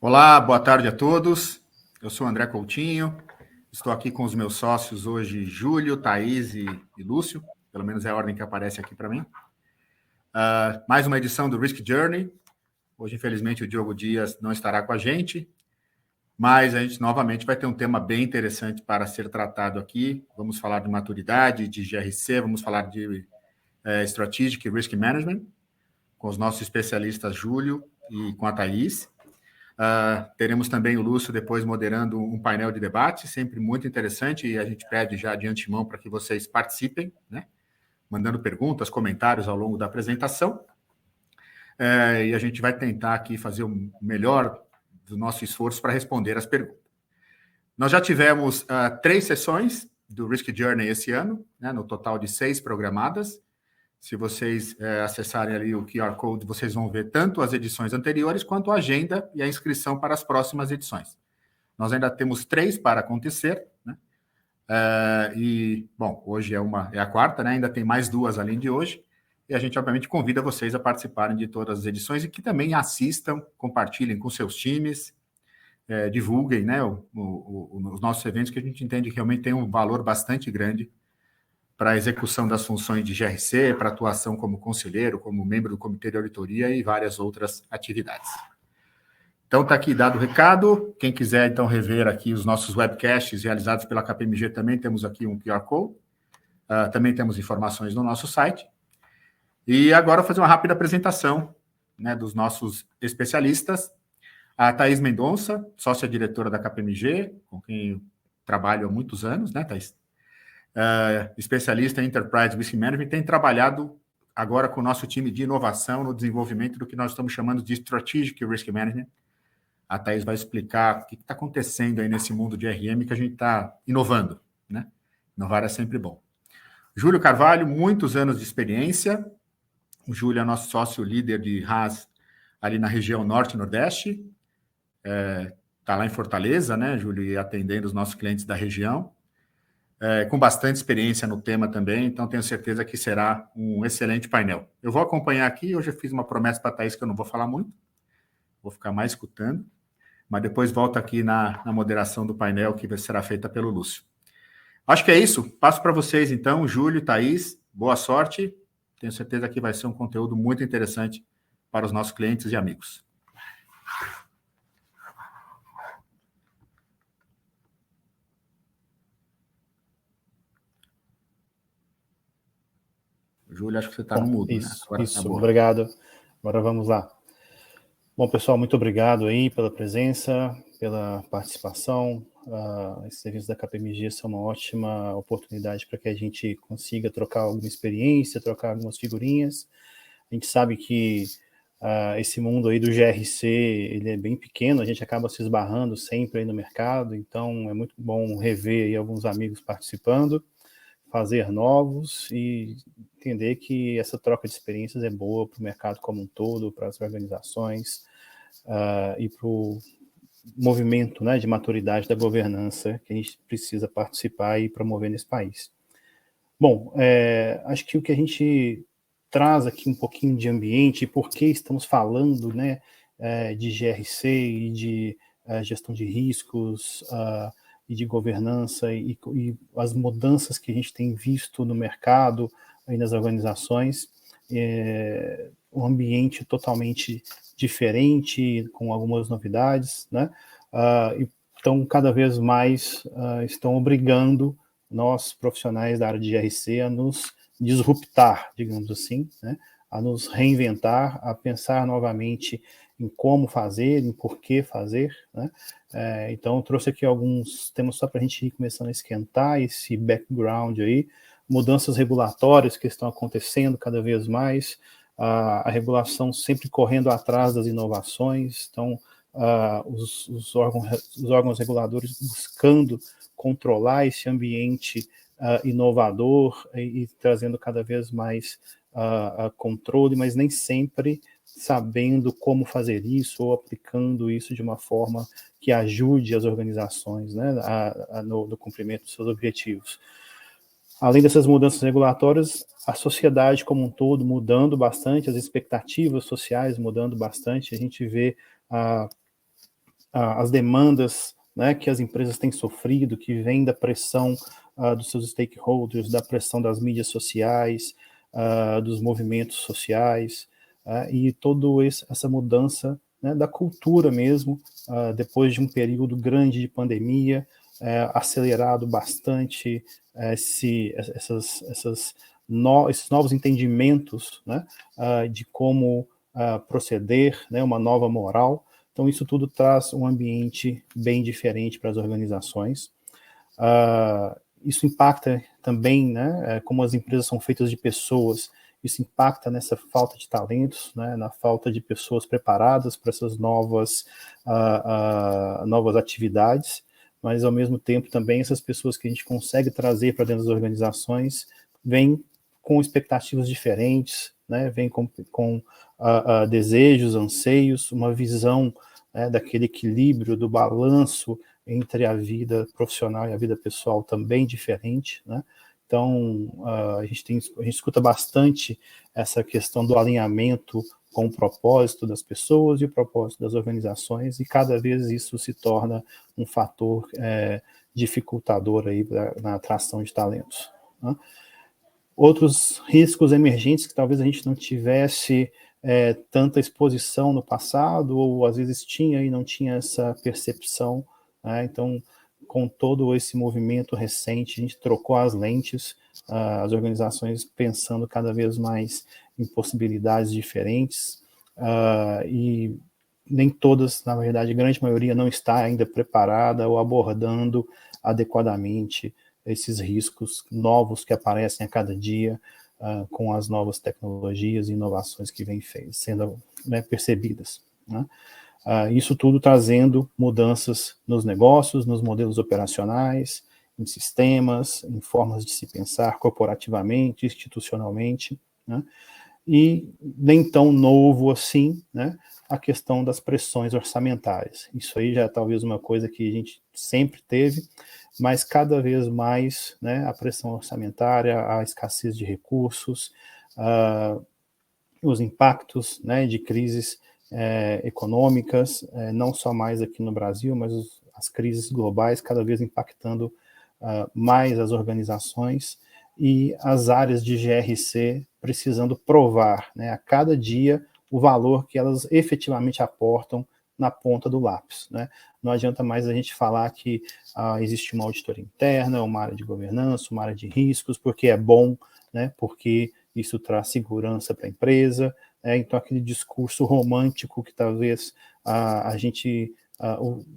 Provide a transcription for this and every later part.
Olá, boa tarde a todos. Eu sou André Coutinho. Estou aqui com os meus sócios hoje, Júlio, Thaís e Lúcio. Pelo menos é a ordem que aparece aqui para mim. Mais uma edição do Risk Journey. Hoje, infelizmente, o Diogo Dias não estará com a gente, mas a gente novamente vai ter um tema bem interessante para ser tratado aqui. Vamos falar de maturidade, de GRC, vamos falar de Strategic Risk Management, com os nossos especialistas Júlio e com a Thaís. Teremos também o Lúcio depois moderando um painel de debate, sempre muito interessante, e a gente pede já de antemão para que vocês participem, né? Mandando perguntas, comentários ao longo da apresentação. E a gente vai tentar aqui fazer o melhor do nosso esforço para responder as perguntas. Nós já tivemos 3 sessões do Risk Journey esse ano, né, no total de 6 programadas. Se vocês acessarem ali o QR Code, vocês vão ver tanto as edições anteriores quanto a agenda e a inscrição para as próximas edições. Nós ainda temos 3 para acontecer, né? Bom, hoje é a quarta, né? Ainda tem mais 2 além de hoje. E a gente, obviamente, convida vocês a participarem de todas as edições e que também assistam, compartilhem com seus times, divulguem, né, os nossos eventos, que a gente entende que realmente tem um valor bastante grande para a execução das funções de GRC, para atuação como conselheiro, como membro do comitê de auditoria e várias outras atividades. Então, está aqui dado o recado. Quem quiser, então, rever aqui os nossos webcasts realizados pela KPMG, também temos aqui um QR Code. Também temos informações no nosso site. E agora fazer uma rápida apresentação, né, dos nossos especialistas. A Thaís Mendonça, sócia-diretora da KPMG, com quem eu trabalho há muitos anos, né, Thaís? Especialista em Enterprise Risk Management, tem trabalhado agora com o nosso time de inovação no desenvolvimento do que nós estamos chamando de Strategic Risk Management. A Thaís vai explicar o que está acontecendo aí nesse mundo de RM que a gente está inovando, né? Inovar é sempre bom. Júlio Carvalho, muitos anos de experiência. O Júlio é nosso sócio líder de RAS ali na região Norte e Nordeste. Está lá em Fortaleza, né, Júlio, e atendendo os nossos clientes da região. Com bastante experiência no tema também, então tenho certeza que será um excelente painel. Eu vou acompanhar aqui, hoje eu fiz uma promessa para a Thaís que eu não vou falar muito, vou ficar mais escutando, mas depois volto aqui na moderação do painel que será feita pelo Lúcio. Acho que é isso, passo para vocês então, Júlio, Thaís, boa sorte, tenho certeza que vai ser um conteúdo muito interessante para os nossos clientes e amigos. Júlio, acho que você está no mudo. Isso, né? Isso, obrigado. Agora vamos lá. Bom, pessoal, muito obrigado aí pela presença, pela participação. Esses serviços da KPMG são uma ótima oportunidade para que a gente consiga trocar alguma experiência, trocar algumas figurinhas. A gente sabe que esse mundo aí do GRC, ele é bem pequeno, a gente acaba se esbarrando sempre aí no mercado, então é muito bom rever aí alguns amigos participando, fazer novos e entender que essa troca de experiências é boa para o mercado como um todo, para as organizações e para o movimento, né, de maturidade da governança que a gente precisa participar e promover nesse país. Bom, acho que o que a gente traz aqui um pouquinho de ambiente e por que estamos falando, né, de GRC e de gestão de riscos e de governança e as mudanças que a gente tem visto no mercado e nas organizações, um ambiente totalmente diferente, com algumas novidades, né? Então, cada vez mais estão obrigando nós, profissionais da área de GRC, a nos disruptar, digamos assim, né? A nos reinventar, a pensar novamente em como fazer, em por que fazer, né? Então, eu trouxe aqui alguns temas só para a gente ir começando a esquentar esse background aí, mudanças regulatórias que estão acontecendo cada vez mais, a regulação sempre correndo atrás das inovações, então, os órgãos reguladores buscando controlar esse ambiente inovador e trazendo cada vez mais controle, mas nem sempre sabendo como fazer isso ou aplicando isso de uma forma que ajude as organizações, né, no cumprimento dos seus objetivos. Além dessas mudanças regulatórias, a sociedade como um todo mudando bastante, as expectativas sociais mudando bastante, a gente vê as demandas, né, que as empresas têm sofrido, que vem da pressão dos seus stakeholders, da pressão das mídias sociais, dos movimentos sociais, e toda essa mudança, né, da cultura mesmo, depois de um período grande de pandemia, acelerado bastante esses novos entendimentos, né, de como proceder, né, uma nova moral. Então, isso tudo traz um ambiente bem diferente para as organizações. Isso impacta também, né, como as empresas são feitas de pessoas, isso impacta nessa falta de talentos, né, na falta de pessoas preparadas para essas novas atividades, mas, ao mesmo tempo, também essas pessoas que a gente consegue trazer para dentro das organizações vêm com expectativas diferentes, né, vêm com desejos, anseios, uma visão, né, daquele equilíbrio, do balanço entre a vida profissional e a vida pessoal também diferente, né? Então, a gente escuta bastante essa questão do alinhamento com o propósito das pessoas e o propósito das organizações, e cada vez isso se torna um fator dificultador aí na atração de talentos, né? Outros riscos emergentes que talvez a gente não tivesse tanta exposição no passado, ou às vezes tinha e não tinha essa percepção, né? Então, com todo esse movimento recente, a gente trocou as lentes, as organizações pensando cada vez mais em possibilidades diferentes, e nem todas, na verdade, a grande maioria não está ainda preparada ou abordando adequadamente esses riscos novos que aparecem a cada dia, com as novas tecnologias e inovações que vêm sendo, né, percebidas, né? Isso tudo trazendo mudanças nos negócios, nos modelos operacionais, em sistemas, em formas de se pensar corporativamente, institucionalmente, né? E nem tão novo assim, né, a questão das pressões orçamentárias. Isso aí já é talvez uma coisa que a gente sempre teve, mas cada vez mais, né, a pressão orçamentária, a escassez de recursos, os impactos, né, de crises econômicas, não só mais aqui no Brasil, mas as crises globais cada vez impactando mais as organizações, e as áreas de GRC precisando provar, né, a cada dia o valor que elas efetivamente aportam na ponta do lápis, né? Não adianta mais a gente falar que existe uma auditoria interna, uma área de governança, uma área de riscos, porque é bom, né, porque isso traz segurança para a empresa, então aquele discurso romântico que talvez a gente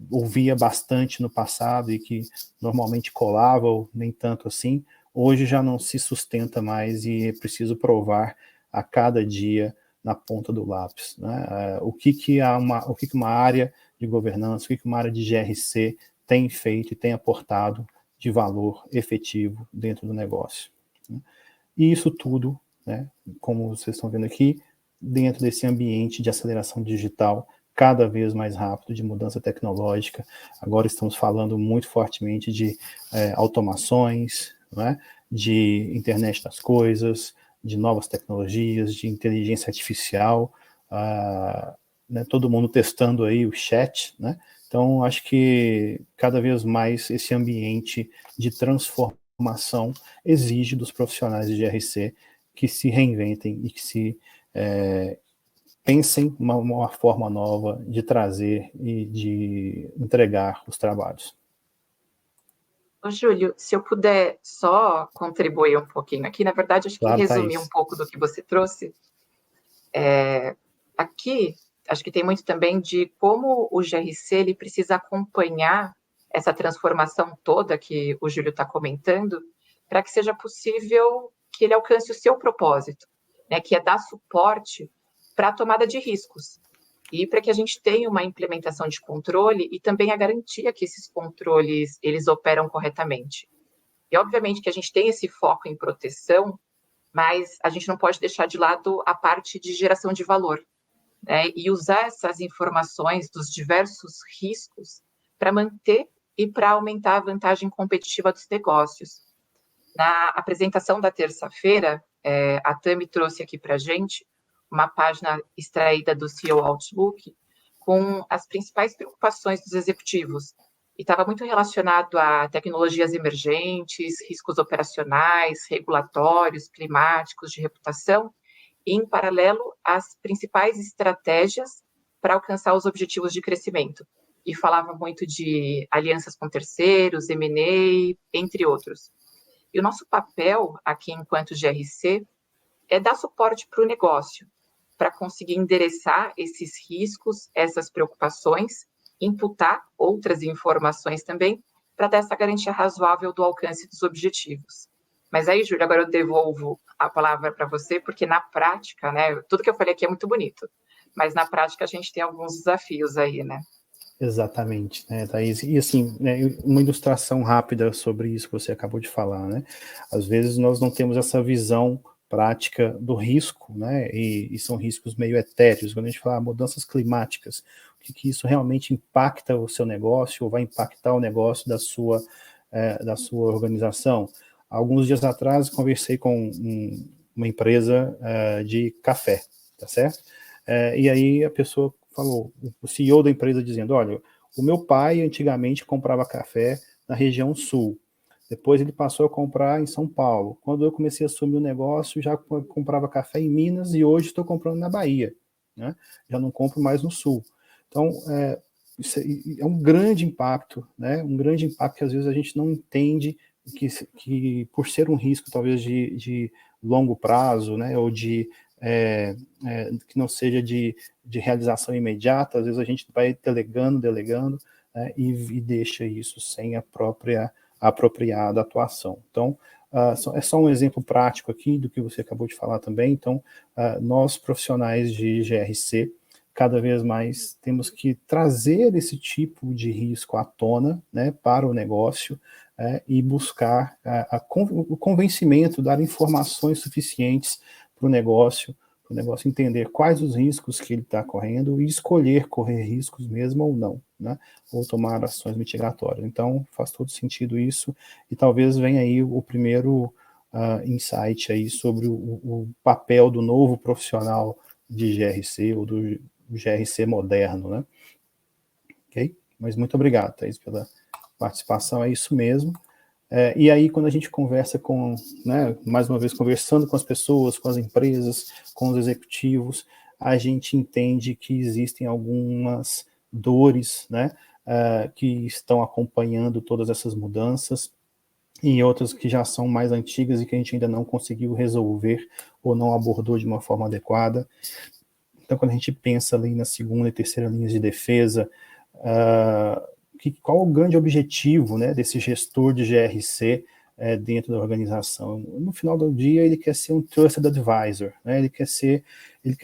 ouvia bastante no passado e que normalmente colava, ou nem tanto assim, hoje já não se sustenta mais e é preciso provar a cada dia na ponta do lápis, né? O que uma área de governança, o que uma área de GRC tem feito e tem aportado de valor efetivo dentro do negócio, né? E isso tudo, né, como vocês estão vendo aqui, dentro desse ambiente de aceleração digital cada vez mais rápido, de mudança tecnológica. Agora estamos falando muito fortemente de automações, né, de internet das coisas, de novas tecnologias, de inteligência artificial, né, todo mundo testando aí o chat, né? Então, acho que cada vez mais esse ambiente de transformação exige dos profissionais de GRC que se reinventem e que se pensem uma forma nova de trazer e de entregar os trabalhos. Ô, Júlio, se eu puder só contribuir um pouquinho aqui, na verdade, acho que resumir um pouco do que você trouxe. Aqui, acho que tem muito também de como o GRC ele precisa acompanhar essa transformação toda que o Júlio está comentando, para que seja possível que ele alcance o seu propósito, né, que é dar suporte para a tomada de riscos, e para que a gente tenha uma implementação de controle e também a garantia que esses controles eles operam corretamente. E, obviamente, que a gente tem esse foco em proteção, mas a gente não pode deixar de lado a parte de geração de valor, né, e usar essas informações dos diversos riscos para manter e para aumentar a vantagem competitiva dos negócios. Na apresentação da terça-feira, a Tami trouxe aqui para a gente uma página extraída do CEO Outlook com as principais preocupações dos executivos. E estava muito relacionado a tecnologias emergentes, riscos operacionais, regulatórios, climáticos, de reputação, e, em paralelo, as principais estratégias para alcançar os objetivos de crescimento. E falava muito de alianças com terceiros, M&A, entre outros. E o nosso papel aqui, enquanto GRC, é dar suporte para o negócio, para conseguir endereçar esses riscos, essas preocupações, imputar outras informações também, para dar essa garantia razoável do alcance dos objetivos. Mas aí, Júlia, agora eu devolvo a palavra para você, porque na prática, né, tudo que eu falei aqui é muito bonito, mas na prática a gente tem alguns desafios aí, né? Exatamente, né, Thaís? E assim, né, uma ilustração rápida sobre isso que você acabou de falar, né? Às vezes nós não temos essa visão prática do risco, né? E são riscos meio etéreos. Quando a gente fala mudanças climáticas, o que isso realmente impacta o seu negócio ou vai impactar o negócio da sua organização? Alguns dias atrás conversei com uma empresa de café, tá certo? E aí a pessoa falou, o CEO da empresa dizendo, olha, o meu pai antigamente comprava café na região sul, depois ele passou a comprar em São Paulo. Quando eu comecei a assumir o negócio, já comprava café em Minas e hoje estou comprando na Bahia, né? Já não compro mais no sul. Então, isso é um grande impacto, né? Um grande impacto que às vezes a gente não entende que por ser um risco talvez de longo prazo, né? Ou de que não seja de realização imediata, às vezes a gente vai delegando, né, e deixa isso sem a apropriada atuação. Então, é só um exemplo prático aqui do que você acabou de falar também. Então, nós profissionais de GRC, cada vez mais temos que trazer esse tipo de risco à tona, né, para o negócio, e buscar o convencimento, dar informações suficientes para o negócio entender quais os riscos que ele está correndo e escolher correr riscos mesmo ou não, né? Ou tomar ações mitigatórias. Então, faz todo sentido isso, e talvez venha aí o primeiro insight aí sobre o papel do novo profissional de GRC, ou do GRC moderno, né? Ok? Mas muito obrigado, Thaís, pela participação, é isso mesmo. E aí, quando a gente conversa né, mais uma vez, conversando com as pessoas, com as empresas, com os executivos, a gente entende que existem algumas dores, né, que estão acompanhando todas essas mudanças, e outras que já são mais antigas e que a gente ainda não conseguiu resolver ou não abordou de uma forma adequada. Então, quando a gente pensa ali na segunda e terceira linhas de defesa, qual o grande objetivo, né, desse gestor de GRC dentro da organização? No final do dia, ele quer ser um trusted advisor, né? Ele quer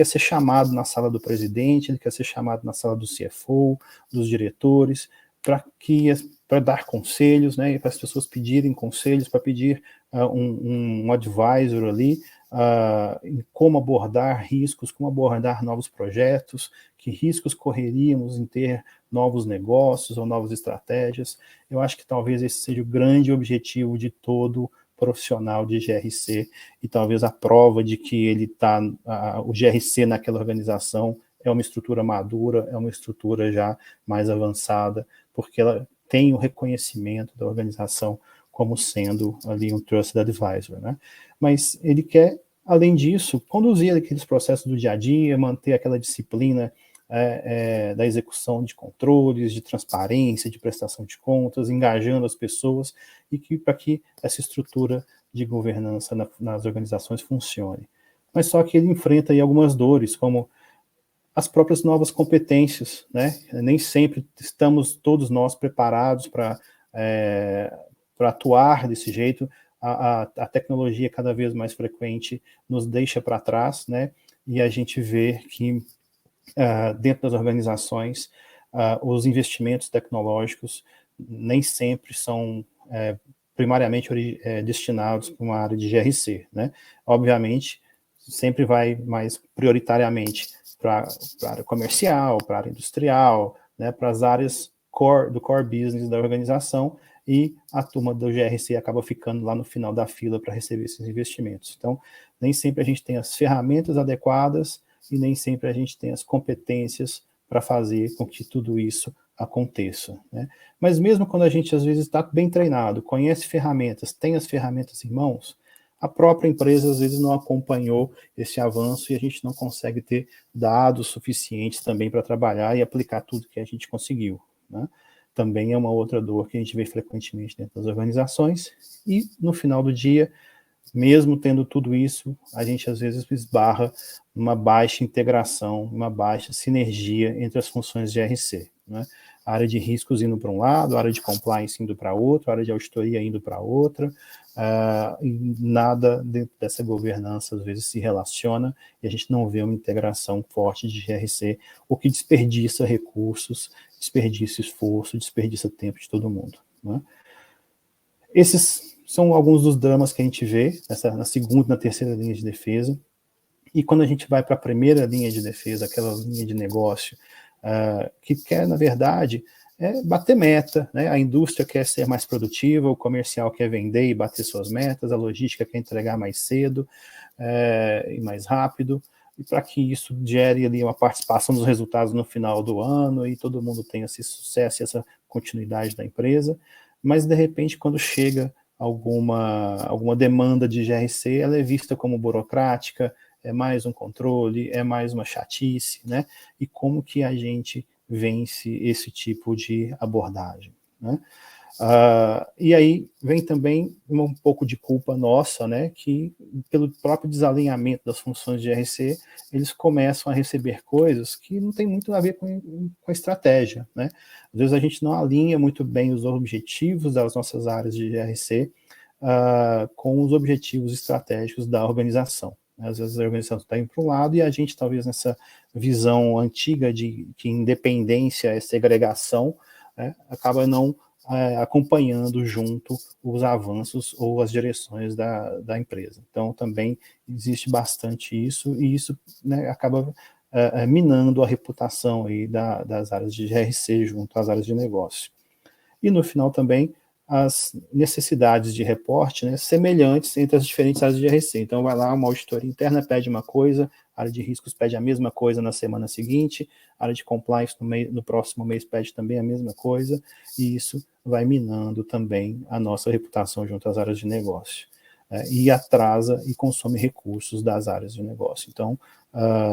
ser chamado na sala do presidente, ele quer ser chamado na sala do CFO, dos diretores, para dar conselhos, né, para as pessoas pedirem conselhos, para pedir um advisor ali, em como abordar riscos, como abordar novos projetos, que riscos correríamos em ter novos negócios ou novas estratégias. Eu acho que talvez esse seja o grande objetivo de todo profissional de GRC, e talvez a prova de que o GRC naquela organização é uma estrutura madura, é uma estrutura já mais avançada, porque ela tem o reconhecimento da organização como sendo ali um trusted advisor, né? Mas ele quer, além disso, conduzir aqueles processos do dia a dia, manter aquela disciplina da execução de controles, de transparência, de prestação de contas, engajando as pessoas, e para que essa estrutura de governança nas organizações funcione. Mas só que ele enfrenta aí algumas dores, como as próprias novas competências, né? Nem sempre estamos todos nós preparados para atuar desse jeito. A tecnologia cada vez mais frequente nos deixa para trás, né? E a gente vê que dentro das organizações os investimentos tecnológicos nem sempre são primariamente destinados para uma área de GRC, né? Obviamente, sempre vai mais prioritariamente para a área comercial, para a área industrial, né, para as áreas do core business da organização, e a turma do GRC acaba ficando lá no final da fila para receber esses investimentos. Então, nem sempre a gente tem as ferramentas adequadas e nem sempre a gente tem as competências para fazer com que tudo isso aconteça, né? Mas mesmo quando a gente às vezes está bem treinado, conhece ferramentas, tem as ferramentas em mãos, a própria empresa às vezes não acompanhou esse avanço e a gente não consegue ter dados suficientes também para trabalhar e aplicar tudo que a gente conseguiu, né? Também é uma outra dor que a gente vê frequentemente dentro das organizações e no final do dia, mesmo tendo tudo isso, a gente às vezes esbarra numa baixa integração, uma baixa sinergia entre as funções de GRC, né? A área de riscos indo para um lado, a área de compliance indo para outro, a área de auditoria indo para outra, e nada dentro dessa governança às vezes se relaciona e a gente não vê uma integração forte de GRC, o que desperdiça recursos, desperdiça esforço, desperdiça tempo de todo mundo, né? Esses são alguns dos dramas que a gente vê na segunda e na terceira linha de defesa. E quando a gente vai para a primeira linha de defesa, aquela linha de negócio, que quer, na verdade, bater meta, né? A indústria quer ser mais produtiva, o comercial quer vender e bater suas metas, a logística quer entregar mais cedo e mais rápido, e para que isso gere ali uma participação dos resultados no final do ano e todo mundo tenha esse sucesso e essa continuidade da empresa. Mas, de repente, quando chega alguma demanda de GRC, ela é vista como burocrática, é mais um controle, é mais uma chatice, né? E como que a gente vence esse tipo de abordagem, né? E aí vem também um pouco de culpa nossa, né? Que pelo próprio desalinhamento das funções de GRC, eles começam a receber coisas que não tem muito a ver com a estratégia, né? Às vezes a gente não alinha muito bem os objetivos das nossas áreas de GRC com os objetivos estratégicos da organização. Às vezes a organização está indo para um lado e a gente, talvez nessa visão antiga de que independência é segregação, né, acaba não acompanhando junto os avanços ou as direções da empresa. Então, também existe bastante isso, e isso, né, acaba minando a reputação aí das áreas de GRC junto às áreas de negócio. E, no final, também, as necessidades de reporte, né, semelhantes entre as diferentes áreas de GRC. Então, vai lá, uma auditoria interna pede uma coisa, a área de riscos pede a mesma coisa na semana seguinte, a área de compliance no próximo mês pede também a mesma coisa, e isso vai minando também a nossa reputação junto às áreas de negócio, e atrasa e consome recursos das áreas de negócio. Então,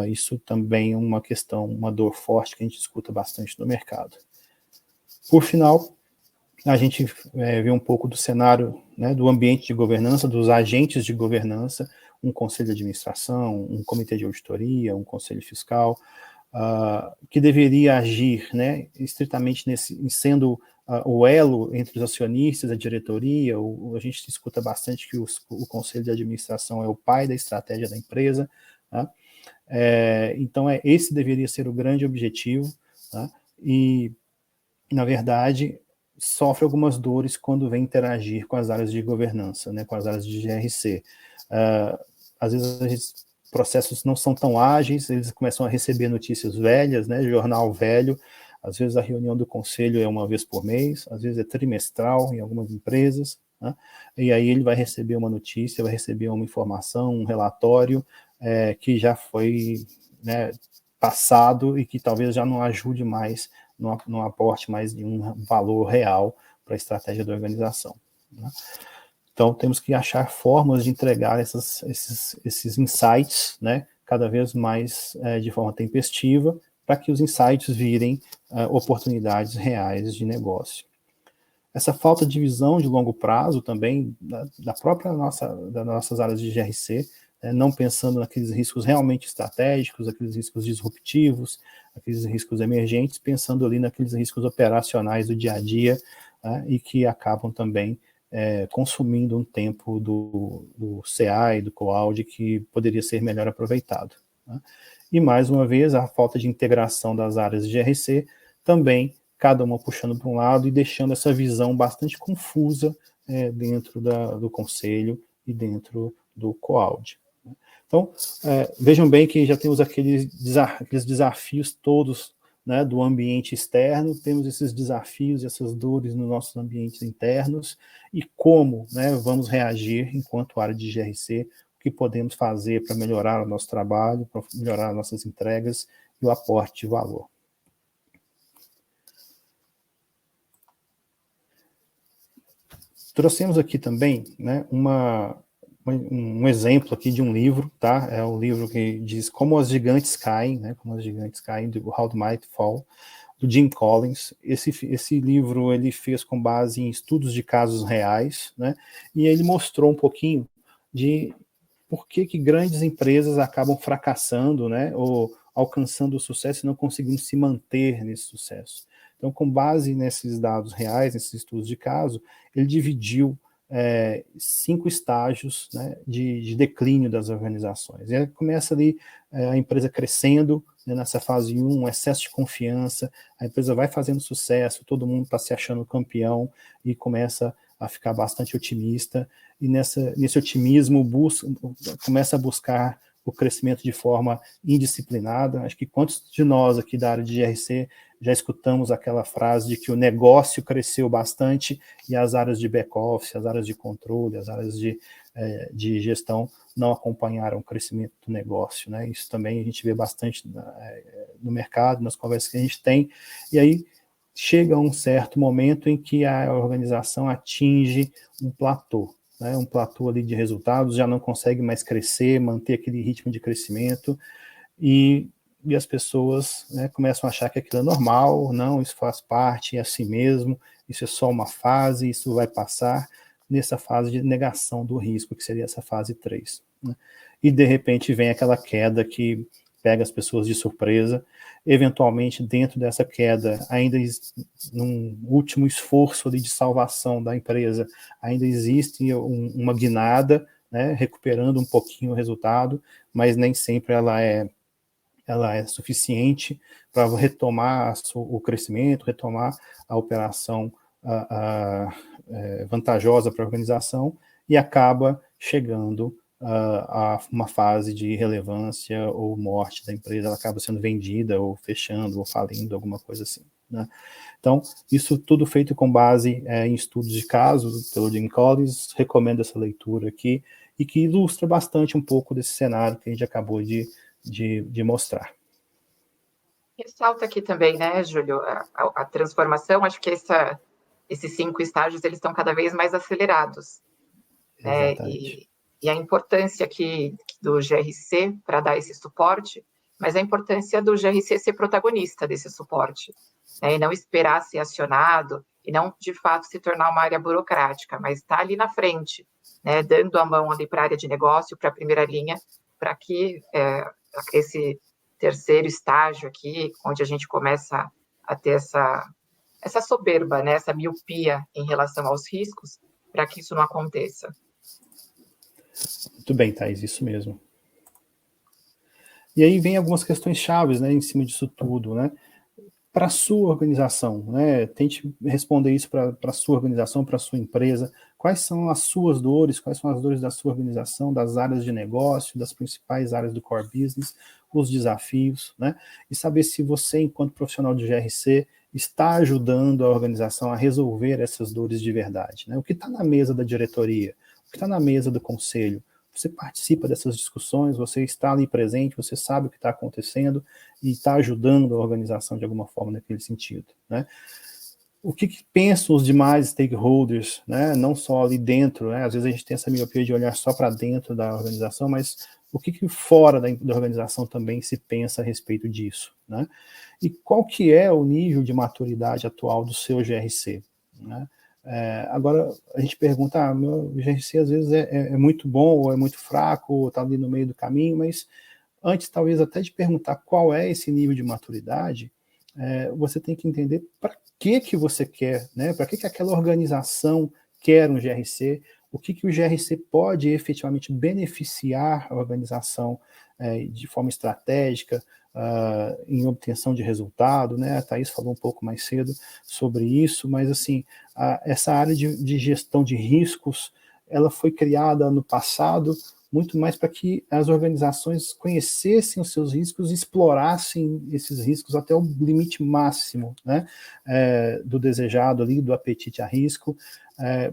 isso também é uma questão, uma dor forte que a gente escuta bastante no mercado. Por final, a gente vê um pouco do cenário, né, do ambiente de governança, dos agentes de governança, um conselho de administração, um comitê de auditoria, um conselho fiscal, que deveria agir, né, estritamente sendo o elo entre os acionistas, a diretoria. A gente escuta bastante que o conselho de administração é o pai da estratégia da empresa, tá? Então, esse deveria ser o grande objetivo, tá? E, na verdade, sofre algumas dores quando vem interagir com as áreas de governança, né, com as áreas de GRC. Às vezes, processos não são tão ágeis, eles começam a receber notícias velhas, né, jornal velho. Às vezes a reunião do conselho é uma vez por mês, às vezes é trimestral em algumas empresas, né, e aí ele vai receber uma notícia, vai receber uma informação, um relatório que já foi, né, passado e que talvez já não ajude mais, não aporte mais nenhum valor real para a estratégia da organização, né? Então, temos que achar formas de entregar esses insights, né, cada vez mais de forma tempestiva, para que os insights virem oportunidades reais de negócio. Essa falta de visão de longo prazo também, das nossas áreas de GRC, não pensando naqueles riscos realmente estratégicos, aqueles riscos disruptivos, aqueles riscos emergentes, pensando ali naqueles riscos operacionais do dia a dia, e que acabam também consumindo um tempo do CA e do COAUD que poderia ser melhor aproveitado, né? E, mais uma vez, a falta de integração das áreas de GRC, também cada uma puxando para um lado e deixando essa visão bastante confusa dentro do conselho e dentro do COAUD. Então, vejam bem que já temos aqueles desafios todos, né, do ambiente externo, temos esses desafios, essas dores nos nossos ambientes internos, e como, né, vamos reagir enquanto área de GRC, o que podemos fazer para melhorar o nosso trabalho, para melhorar nossas entregas e o aporte de valor. Trouxemos aqui também, né, um exemplo aqui de um livro, tá? É um livro que diz Como as Gigantes Caem, né? Como as Gigantes Caem, do How the Mighty Fall, do Jim Collins. Esse livro ele fez com base em estudos de casos reais, né? E ele mostrou um pouquinho de por que grandes empresas acabam fracassando, né? Ou alcançando o sucesso e não conseguindo se manter nesse sucesso. Então, com base nesses dados reais, nesses estudos de caso, ele dividiu 5 estágios, né, de declínio das organizações. E aí começa ali a empresa crescendo, né, nessa fase 1, excesso de confiança, a empresa vai fazendo sucesso, todo mundo está se achando campeão e começa a ficar bastante otimista, e nesse otimismo começa a buscar o crescimento de forma indisciplinada. Acho que quantos de nós aqui da área de GRC já escutamos aquela frase de que o negócio cresceu bastante e as áreas de back-office, as áreas de controle, as áreas de gestão não acompanharam o crescimento do negócio, né? Isso também a gente vê bastante no mercado, nas conversas que a gente tem, e aí chega um certo momento em que a organização atinge um platô, né, um platô ali de resultados, já não consegue mais crescer, manter aquele ritmo de crescimento, e as pessoas, né, começam a achar que aquilo é normal, não, isso faz parte, é assim mesmo, isso é só uma fase, isso vai passar, nessa fase de negação do risco, que seria essa fase 3. Né? E de repente vem aquela queda que pega as pessoas de surpresa, eventualmente dentro dessa queda, ainda num último esforço ali de salvação da empresa, ainda existe uma guinada, né, recuperando um pouquinho o resultado, mas nem sempre ela é suficiente para retomar o crescimento, retomar a operação vantajosa para a organização, e acaba chegando a uma fase de irrelevância ou morte da empresa, ela acaba sendo vendida, ou fechando, ou falindo, alguma coisa assim. Né? Então, isso tudo feito com base em estudos de casos, pelo Jim Collins, recomendo essa leitura aqui, e que ilustra bastante um pouco desse cenário que a gente acabou de mostrar. Ressalta aqui também, né, Júlio, a transformação, acho que esses 5 estágios, eles estão cada vez mais acelerados. Né? E a importância aqui do GRC para dar esse suporte, mas a importância do GRC ser protagonista desse suporte, né? E não esperar ser acionado, e não, de fato, se tornar uma área burocrática, mas estar ali na frente, né, dando a mão ali para a área de negócio, para a primeira linha, para que esse terceiro estágio aqui, onde a gente começa a ter essa soberba, né, essa miopia em relação aos riscos, para que isso não aconteça. Muito bem, Thaís, isso mesmo. E aí vem algumas questões chaves, né, em cima disso tudo, né? Para a sua organização, né? Tente responder isso para a sua organização, para a sua empresa. Quais são as suas dores, quais são as dores da sua organização, das áreas de negócio, das principais áreas do core business, os desafios, né? E saber se você, enquanto profissional de GRC, está ajudando a organização a resolver essas dores de verdade, né? O que está na mesa da diretoria, o que está na mesa do conselho. Você participa dessas discussões, você está ali presente, você sabe o que está acontecendo e está ajudando a organização de alguma forma naquele sentido, né? O que pensam os demais stakeholders, né? Não só ali dentro, né? Às vezes a gente tem essa miopia de olhar só para dentro da organização, mas o que fora da organização também se pensa a respeito disso, né? E qual que é o nível de maturidade atual do seu GRC, né? Agora a gente pergunta, meu GRC às vezes é muito bom, ou é muito fraco, ou está ali no meio do caminho, mas antes talvez até de perguntar qual é esse nível de maturidade, você tem que entender para que você quer, né? Para que aquela organização quer um GRC, o que o GRC pode efetivamente beneficiar a organização de forma estratégica, em obtenção de resultado, né? A Thaís falou um pouco mais cedo sobre isso, mas assim, essa área de gestão de riscos, ela foi criada no passado muito mais para que as organizações conhecessem os seus riscos e explorassem esses riscos até o limite máximo, né, do desejado ali, do apetite a risco,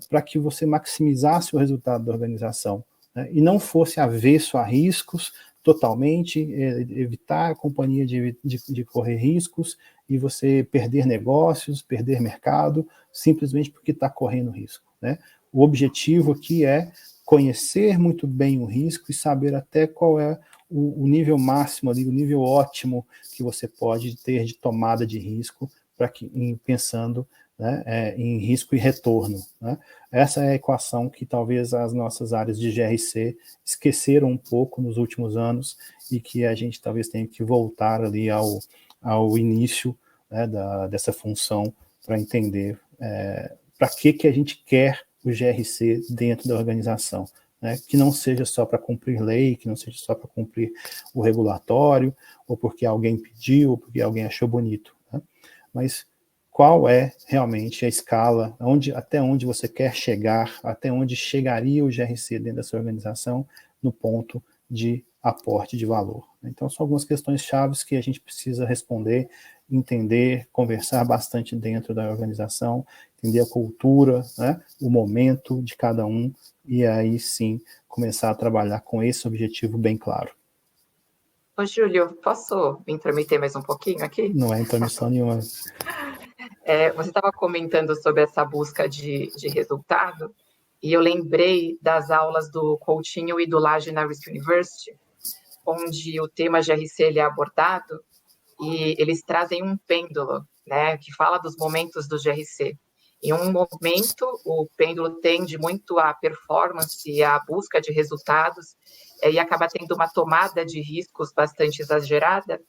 para que você maximizasse o resultado da organização, né, e não fosse avesso a riscos totalmente, evitar a companhia de correr riscos e você perder negócios, perder mercado, simplesmente porque está correndo risco, né? o objetivo aqui é conhecer muito bem o risco e saber até qual é o nível máximo ali, o nível ótimo que você pode ter de tomada de risco pensando, né, em risco e retorno, né? Essa é a equação que talvez as nossas áreas de GRC esqueceram um pouco nos últimos anos e que a gente talvez tenha que voltar ali ao início, né, dessa função para entender para que a gente quer o GRC dentro da organização, né? Que não seja só para cumprir lei, que não seja só para cumprir o regulatório, ou porque alguém pediu, ou porque alguém achou bonito, né? Mas qual é realmente a escala, até onde você quer chegar, até onde chegaria o GRC dentro da sua organização no ponto de aporte de valor. Então, são algumas questões chaves que a gente precisa responder, entender, conversar bastante dentro da organização, entender a cultura, né, o momento de cada um, e aí sim começar a trabalhar com esse objetivo bem claro. Ô, Júlio, posso me intrometer mais um pouquinho aqui? Não é intromissão nenhuma. Você estava comentando sobre essa busca de resultado, e eu lembrei das aulas do Coutinho e do Lage na Risk University, onde o tema GRC ele é abordado, e eles trazem um pêndulo, né, que fala dos momentos do GRC. Em um momento, o pêndulo tende muito à performance e à busca de resultados, e acaba tendo uma tomada de riscos bastante exagerada,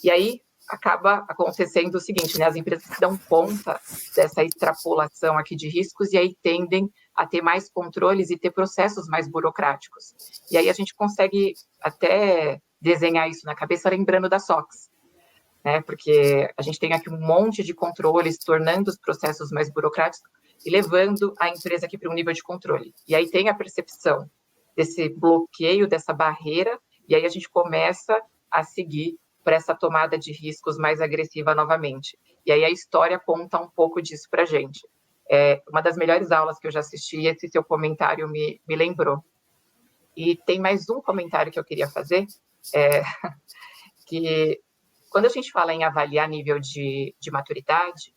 e aí acaba acontecendo o seguinte, né, as empresas se dão conta dessa extrapolação aqui de riscos e aí tendem a ter mais controles e ter processos mais burocráticos. E aí a gente consegue até desenhar isso na cabeça lembrando da SOX, né, porque a gente tem aqui um monte de controles, tornando os processos mais burocráticos e levando a empresa aqui para um nível de controle. E aí tem a percepção desse bloqueio, dessa barreira, e aí a gente começa a seguir para essa tomada de riscos mais agressiva novamente. E aí a história conta um pouco disso para a gente. Uma das melhores aulas que eu já assisti, esse seu comentário me lembrou. E tem mais um comentário que eu queria fazer, que quando a gente fala em avaliar nível de maturidade,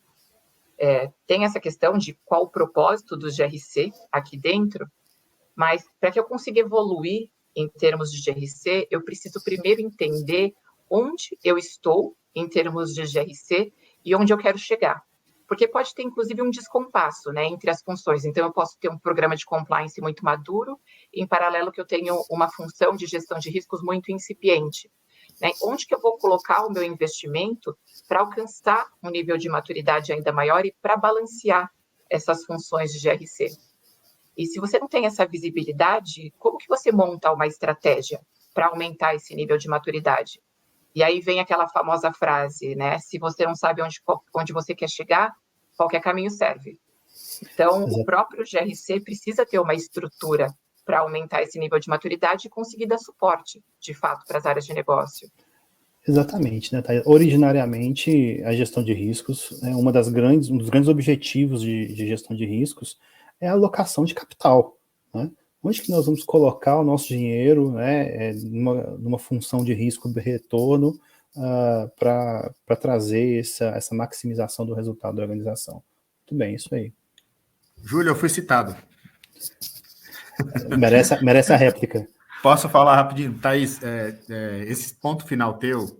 tem essa questão de qual o propósito do GRC aqui dentro, mas para que eu consiga evoluir em termos de GRC, eu preciso primeiro entender onde eu estou em termos de GRC e onde eu quero chegar. Porque pode ter, inclusive, um descompasso, né, entre as funções. Então, eu posso ter um programa de compliance muito maduro, e, em paralelo, que eu tenho uma função de gestão de riscos muito incipiente. Né? Onde que eu vou colocar o meu investimento para alcançar um nível de maturidade ainda maior e para balancear essas funções de GRC? E se você não tem essa visibilidade, como que você monta uma estratégia para aumentar esse nível de maturidade? E aí vem aquela famosa frase, né? Se você não sabe onde você quer chegar, qualquer caminho serve. Então, o próprio GRC precisa ter uma estrutura para aumentar esse nível de maturidade e conseguir dar suporte, de fato, para as áreas de negócio. Exatamente, né, Thaís? Originariamente, a gestão de riscos, um dos grandes objetivos de gestão de riscos é a alocação de capital, né? Onde que nós vamos colocar o nosso dinheiro, né, numa função de risco de retorno para trazer essa maximização do resultado da organização. Muito bem, isso aí. Júlio, eu fui citado. Merece a réplica. Posso falar rapidinho? Thaís, esse ponto final teu,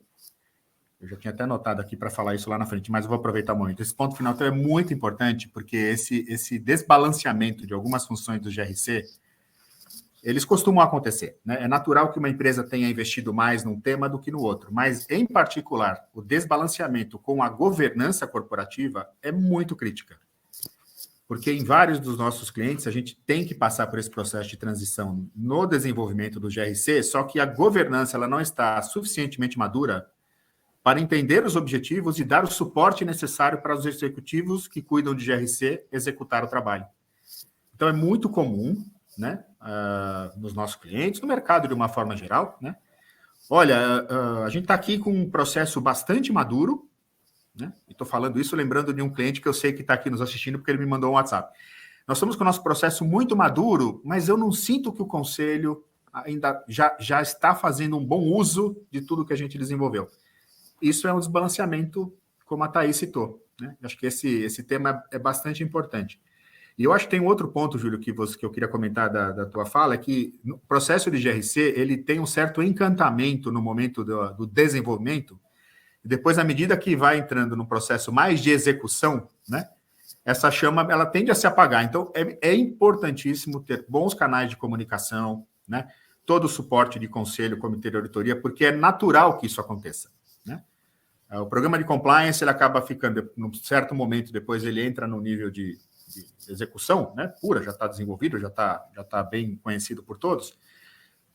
eu já tinha até anotado aqui para falar isso lá na frente, mas eu vou aproveitar muito. Esse ponto final teu é muito importante, porque esse desbalanceamento de algumas funções do GRC, eles costumam acontecer, né? É natural que uma empresa tenha investido mais num tema do que no outro, mas, em particular, o desbalanceamento com a governança corporativa é muito crítica. Porque em vários dos nossos clientes, a gente tem que passar por esse processo de transição no desenvolvimento do GRC, só que a governança ela não está suficientemente madura para entender os objetivos e dar o suporte necessário para os executivos que cuidam de GRC executar o trabalho. Então, é muito comum, né, nos nossos clientes, no mercado de uma forma geral, né? Olha, a gente está aqui com um processo bastante maduro, né? E estou falando isso lembrando de um cliente que eu sei que está aqui nos assistindo porque ele me mandou um WhatsApp. Nós estamos com o nosso processo muito maduro, mas eu não sinto que o conselho ainda já está fazendo um bom uso de tudo que a gente desenvolveu. Isso é um desbalanceamento, como a Thaís citou, né? Acho que esse tema é bastante importante. E eu acho que tem um outro ponto, Júlio, que eu queria comentar da tua fala, é que no processo de GRC, ele tem um certo encantamento no momento do desenvolvimento, e depois, à medida que vai entrando no processo mais de execução, né, essa chama ela tende a se apagar. Então, é importantíssimo ter bons canais de comunicação, né, todo o suporte de conselho, comitê de auditoria, porque é natural que isso aconteça, né? O programa de compliance ele acaba ficando, num certo momento, depois ele entra no nível de execução, né, pura, já está desenvolvido, já tá bem conhecido por todos,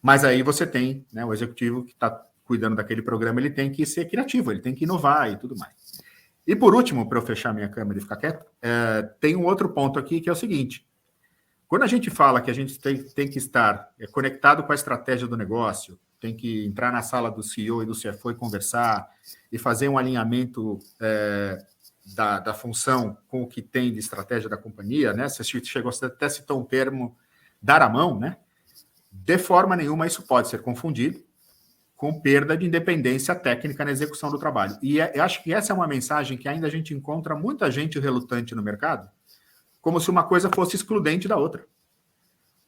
mas aí você tem, né, o executivo que está cuidando daquele programa, ele tem que ser criativo, ele tem que inovar e tudo mais. E por último, para eu fechar minha câmera e ficar quieto, tem um outro ponto aqui que é o seguinte: quando a gente fala que a gente tem que estar conectado com a estratégia do negócio, tem que entrar na sala do CEO e do CFO e conversar, e fazer um alinhamento da função com o que tem de estratégia da companhia, né? Você chegou até a citar um termo, dar a mão, né? De forma nenhuma isso pode ser confundido com perda de independência técnica na execução do trabalho. E eu acho que essa é uma mensagem que ainda a gente encontra muita gente relutante no mercado, como se uma coisa fosse excludente da outra.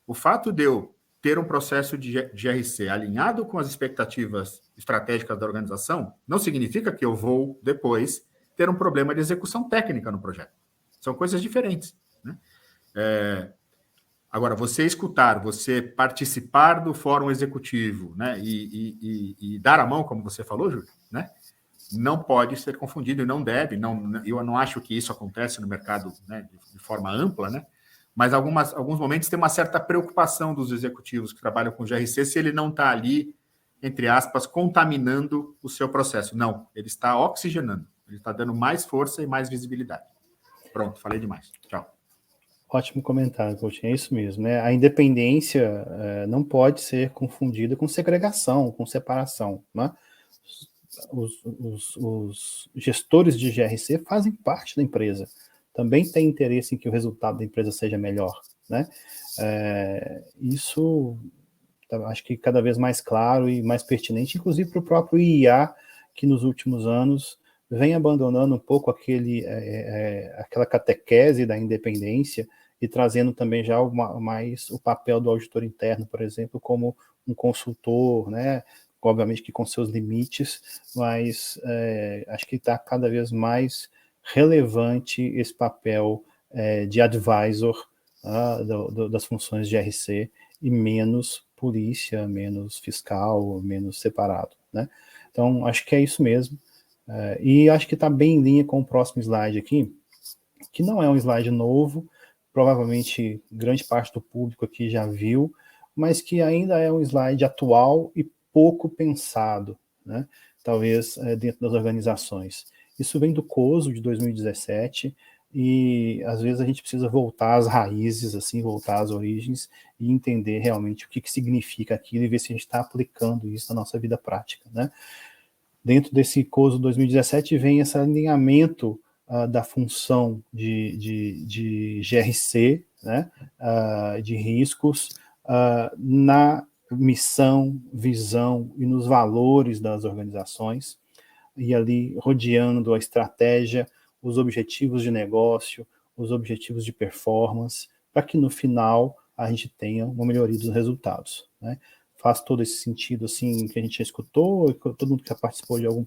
O fato de eu ter um processo de GRC alinhado com as expectativas estratégicas da organização não significa que eu vou, depois, ter um problema de execução técnica no projeto. São coisas diferentes, né? Agora, você escutar, você participar do fórum executivo, né, e dar a mão, como você falou, Júlio, né, não pode ser confundido e não deve. Eu não acho que isso acontece no mercado, né, de forma ampla, né, mas alguns momentos tem uma certa preocupação dos executivos que trabalham com GRC se ele não está ali, entre aspas, contaminando o seu processo. Não, ele está oxigenando, ele está dando mais força e mais visibilidade. Pronto, falei demais. Tchau. Ótimo comentário, Coutinho, é isso mesmo, né? A independência não pode ser confundida com segregação, com separação, né? Os gestores de GRC fazem parte da empresa, também têm interesse em que o resultado da empresa seja melhor, né? Isso acho que cada vez mais claro e mais pertinente, inclusive para o próprio IA, que nos últimos anos vem abandonando um pouco aquela catequese da independência e trazendo também já mais o papel do auditor interno, por exemplo, como um consultor, né? Obviamente que com seus limites, mas acho que está cada vez mais relevante esse papel de advisor das funções de GRC e menos polícia, menos fiscal, menos separado, né? Então, acho que é isso mesmo. E acho que está bem em linha com o próximo slide aqui, que não é um slide novo, provavelmente grande parte do público aqui já viu, mas que ainda é um slide atual e pouco pensado, né? Talvez dentro das organizações. Isso vem do COSO de 2017 e às vezes a gente precisa voltar às raízes, assim, voltar às origens e entender realmente o que significa aquilo e ver se a gente está aplicando isso na nossa vida prática, né? Dentro desse COSO 2017 vem esse alinhamento da função de GRC, né, de riscos, na missão, visão e nos valores das organizações, e ali rodeando a estratégia, os objetivos de negócio, os objetivos de performance, para que no final a gente tenha uma melhoria dos resultados, né? Faz todo esse sentido, assim, que a gente já escutou, todo mundo que já participou de algum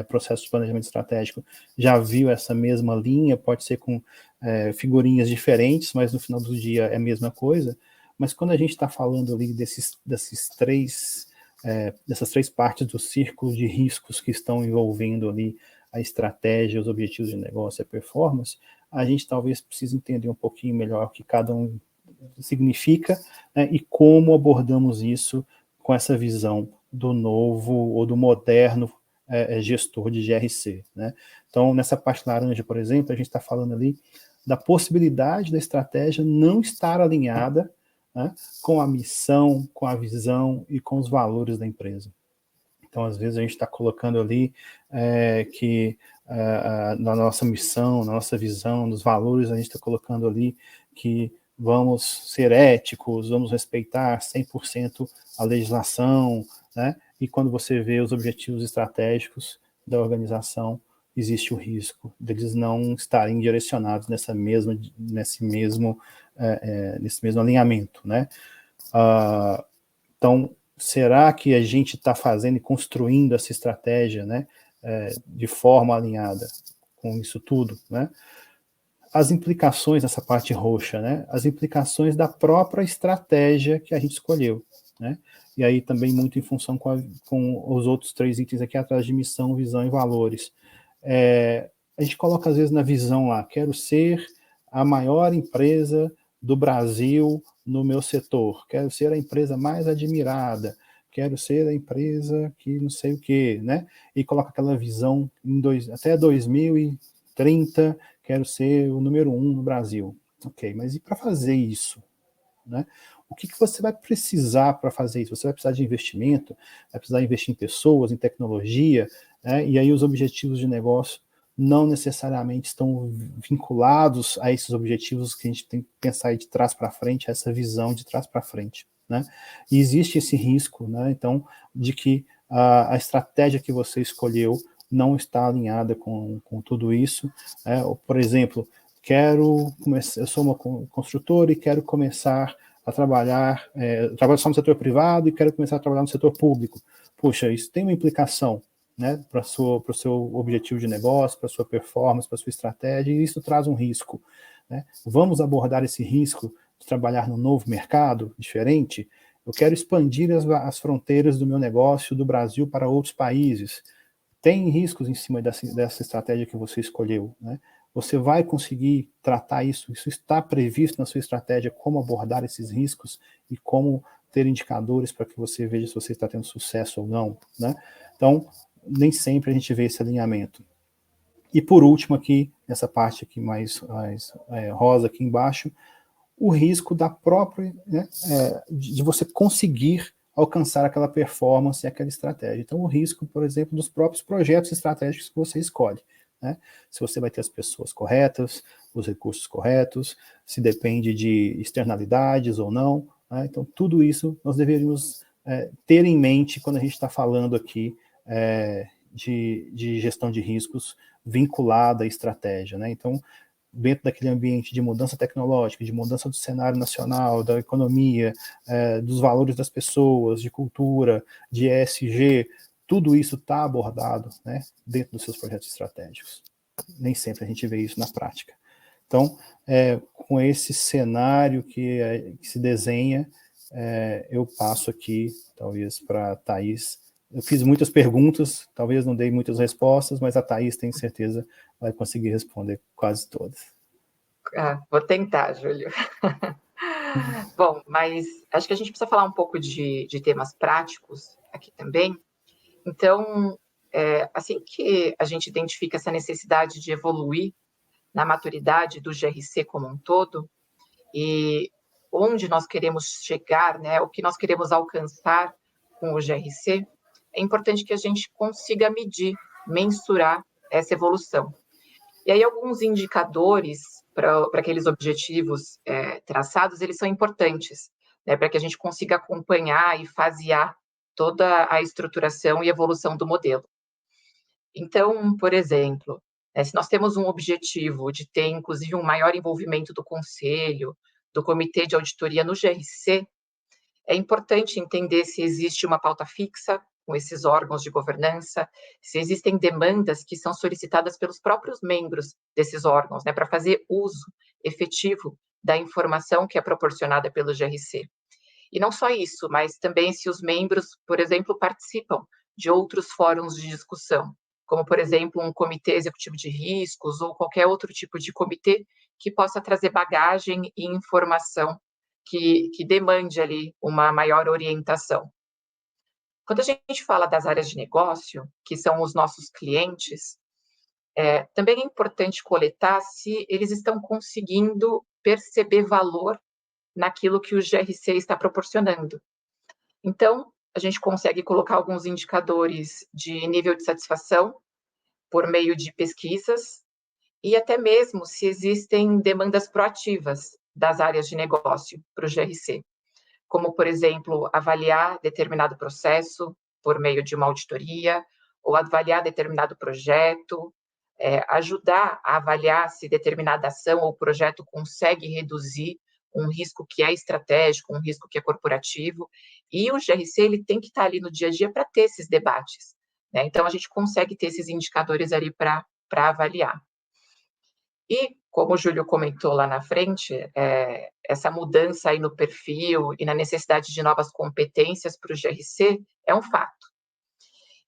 processo de planejamento estratégico já viu essa mesma linha, pode ser com figurinhas diferentes, mas no final do dia é a mesma coisa. Mas quando a gente está falando ali dessas três partes do círculo de riscos que estão envolvendo ali a estratégia, os objetivos de negócio e a performance, a gente talvez precise entender um pouquinho melhor o que cada um significa, né, e como abordamos isso com essa visão do novo ou do moderno gestor de GRC, né? Então, nessa parte laranja, por exemplo, a gente está falando ali da possibilidade da estratégia não estar alinhada, né, com a missão, com a visão e com os valores da empresa. Então, às vezes, a gente está colocando ali que na nossa missão, na nossa visão, nos valores, a gente está colocando ali que vamos ser éticos, vamos respeitar 100% a legislação, né? E quando você vê os objetivos estratégicos da organização, existe o risco deles não estarem direcionados nesse mesmo alinhamento, né? Então, será que a gente está fazendo e construindo essa estratégia, né, de forma alinhada com isso tudo, né? As implicações dessa parte roxa, né? As implicações da própria estratégia que a gente escolheu, né? E aí também muito em função com os outros 3 itens aqui atrás de missão, visão e valores. A gente coloca às vezes na visão lá, quero ser a maior empresa do Brasil no meu setor, quero ser a empresa mais admirada, quero ser a empresa que não sei o quê, né? E coloca aquela visão até 2030, quero ser o número 1 no Brasil. Ok, mas e para fazer isso, né? O que você vai precisar para fazer isso? Você vai precisar de investimento, vai precisar investir em pessoas, em tecnologia, né? E aí os objetivos de negócio não necessariamente estão vinculados a esses objetivos que a gente tem que pensar de trás para frente, essa visão de trás para frente, né? E existe esse risco, né? Então, de que a estratégia que você escolheu não está alinhada com tudo isso. Por exemplo, eu sou uma construtora e quero começar a trabalhar, trabalho só no setor privado e quero começar a trabalhar no setor público. Puxa, isso tem uma implicação, né, para o seu objetivo de negócio, para a sua performance, para a sua estratégia, e isso traz um risco, né? Vamos abordar esse risco de trabalhar num novo mercado diferente? Eu quero expandir as fronteiras do meu negócio do Brasil para outros países. Tem riscos em cima dessa estratégia que você escolheu, né? Você vai conseguir tratar isso? Isso está previsto na sua estratégia, como abordar esses riscos e como ter indicadores para que você veja se você está tendo sucesso ou não, né? Então, nem sempre a gente vê esse alinhamento. E por último aqui, nessa parte aqui mais rosa aqui embaixo, o risco da própria, né, de você conseguir alcançar aquela performance e aquela estratégia. Então, o risco, por exemplo, dos próprios projetos estratégicos que você escolhe, né? Se você vai ter as pessoas corretas, os recursos corretos, se depende de externalidades ou não, né? Então, tudo isso nós deveríamos ter em mente quando a gente está falando aqui de gestão de riscos vinculada à estratégia, né? Então, dentro daquele ambiente de mudança tecnológica, de mudança do cenário nacional, da economia, dos valores das pessoas, de cultura, de ESG, tudo isso está abordado, né, dentro dos seus projetos estratégicos. Nem sempre a gente vê isso na prática. Então, com esse cenário que se desenha, eu passo aqui, talvez, para a Thaís. Eu fiz muitas perguntas, talvez não dei muitas respostas, mas a Thaís, tenho certeza, vai conseguir responder quase todas. Vou tentar, Júlio. Bom, mas acho que a gente precisa falar um pouco de temas práticos aqui também. Então, assim que a gente identifica essa necessidade de evoluir na maturidade do GRC como um todo, e onde nós queremos chegar, né, o que nós queremos alcançar com o GRC, é importante que a gente consiga medir, mensurar essa evolução. E aí alguns indicadores para aqueles objetivos traçados, eles são importantes, né, para que a gente consiga acompanhar e fasear toda a estruturação e evolução do modelo. Então, por exemplo, se nós temos um objetivo de ter, inclusive, um maior envolvimento do conselho, do comitê de auditoria no GRC, é importante entender se existe uma pauta fixa com esses órgãos de governança, se existem demandas que são solicitadas pelos próprios membros desses órgãos, né, para fazer uso efetivo da informação que é proporcionada pelo GRC. E não só isso, mas também se os membros, por exemplo, participam de outros fóruns de discussão, como, por exemplo, um comitê executivo de riscos ou qualquer outro tipo de comitê que possa trazer bagagem e informação que demande ali uma maior orientação. Quando a gente fala das áreas de negócio, que são os nossos clientes, também é importante coletar se eles estão conseguindo perceber valor naquilo que o GRC está proporcionando. Então, a gente consegue colocar alguns indicadores de nível de satisfação por meio de pesquisas e até mesmo se existem demandas proativas das áreas de negócio para o GRC, como, por exemplo, avaliar determinado processo por meio de uma auditoria ou avaliar determinado projeto, ajudar a avaliar se determinada ação ou projeto consegue reduzir um risco que é estratégico, um risco que é corporativo, e o GRC ele tem que estar ali no dia a dia para ter esses debates, né? Então, a gente consegue ter esses indicadores ali para avaliar. E, como o Júlio comentou lá na frente, essa mudança aí no perfil e na necessidade de novas competências para o GRC é um fato.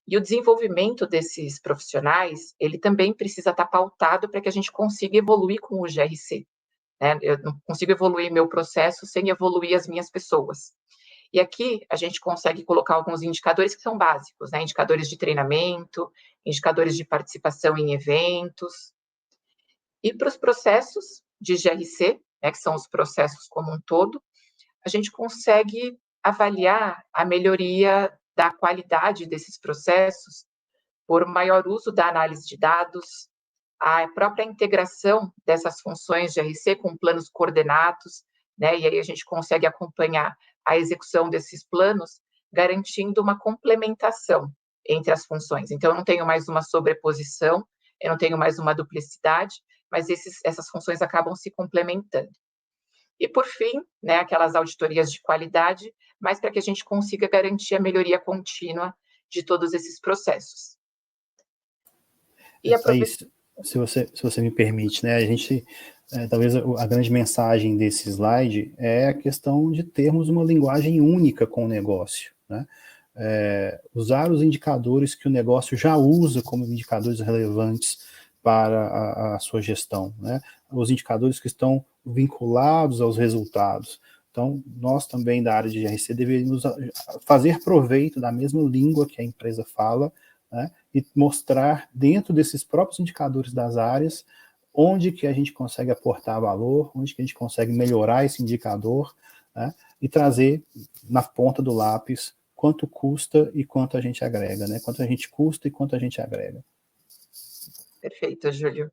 E o desenvolvimento desses profissionais, ele também precisa estar pautado para que a gente consiga evoluir com o GRC, né? Eu não consigo evoluir meu processo sem evoluir as minhas pessoas. E aqui a gente consegue colocar alguns indicadores que são básicos, né? Indicadores de treinamento, indicadores de participação em eventos. E para os processos de GRC, né, que são os processos como um todo, a gente consegue avaliar a melhoria da qualidade desses processos por maior uso da análise de dados, a própria integração dessas funções de GRC com planos coordenados, né? E aí a gente consegue acompanhar a execução desses planos, garantindo uma complementação entre as funções. Então, eu não tenho mais uma sobreposição, eu não tenho mais uma duplicidade, mas essas funções acabam se complementando. E, por fim, né, aquelas auditorias de qualidade, mas para que a gente consiga garantir a melhoria contínua de todos esses processos. E se você me permite, né, a gente, talvez a grande mensagem desse slide é a questão de termos uma linguagem única com o negócio, né? Usar os indicadores que o negócio já usa como indicadores relevantes para a sua gestão, né? Os indicadores que estão vinculados aos resultados. Então, nós também da área de GRC deveríamos fazer proveito da mesma língua que a empresa fala, né? E mostrar dentro desses próprios indicadores das áreas onde que a gente consegue aportar valor, onde que a gente consegue melhorar esse indicador, né? E trazer na ponta do lápis quanto custa e quanto a gente agrega, né? Quanto a gente custa e quanto a gente agrega. Perfeito, Júlio.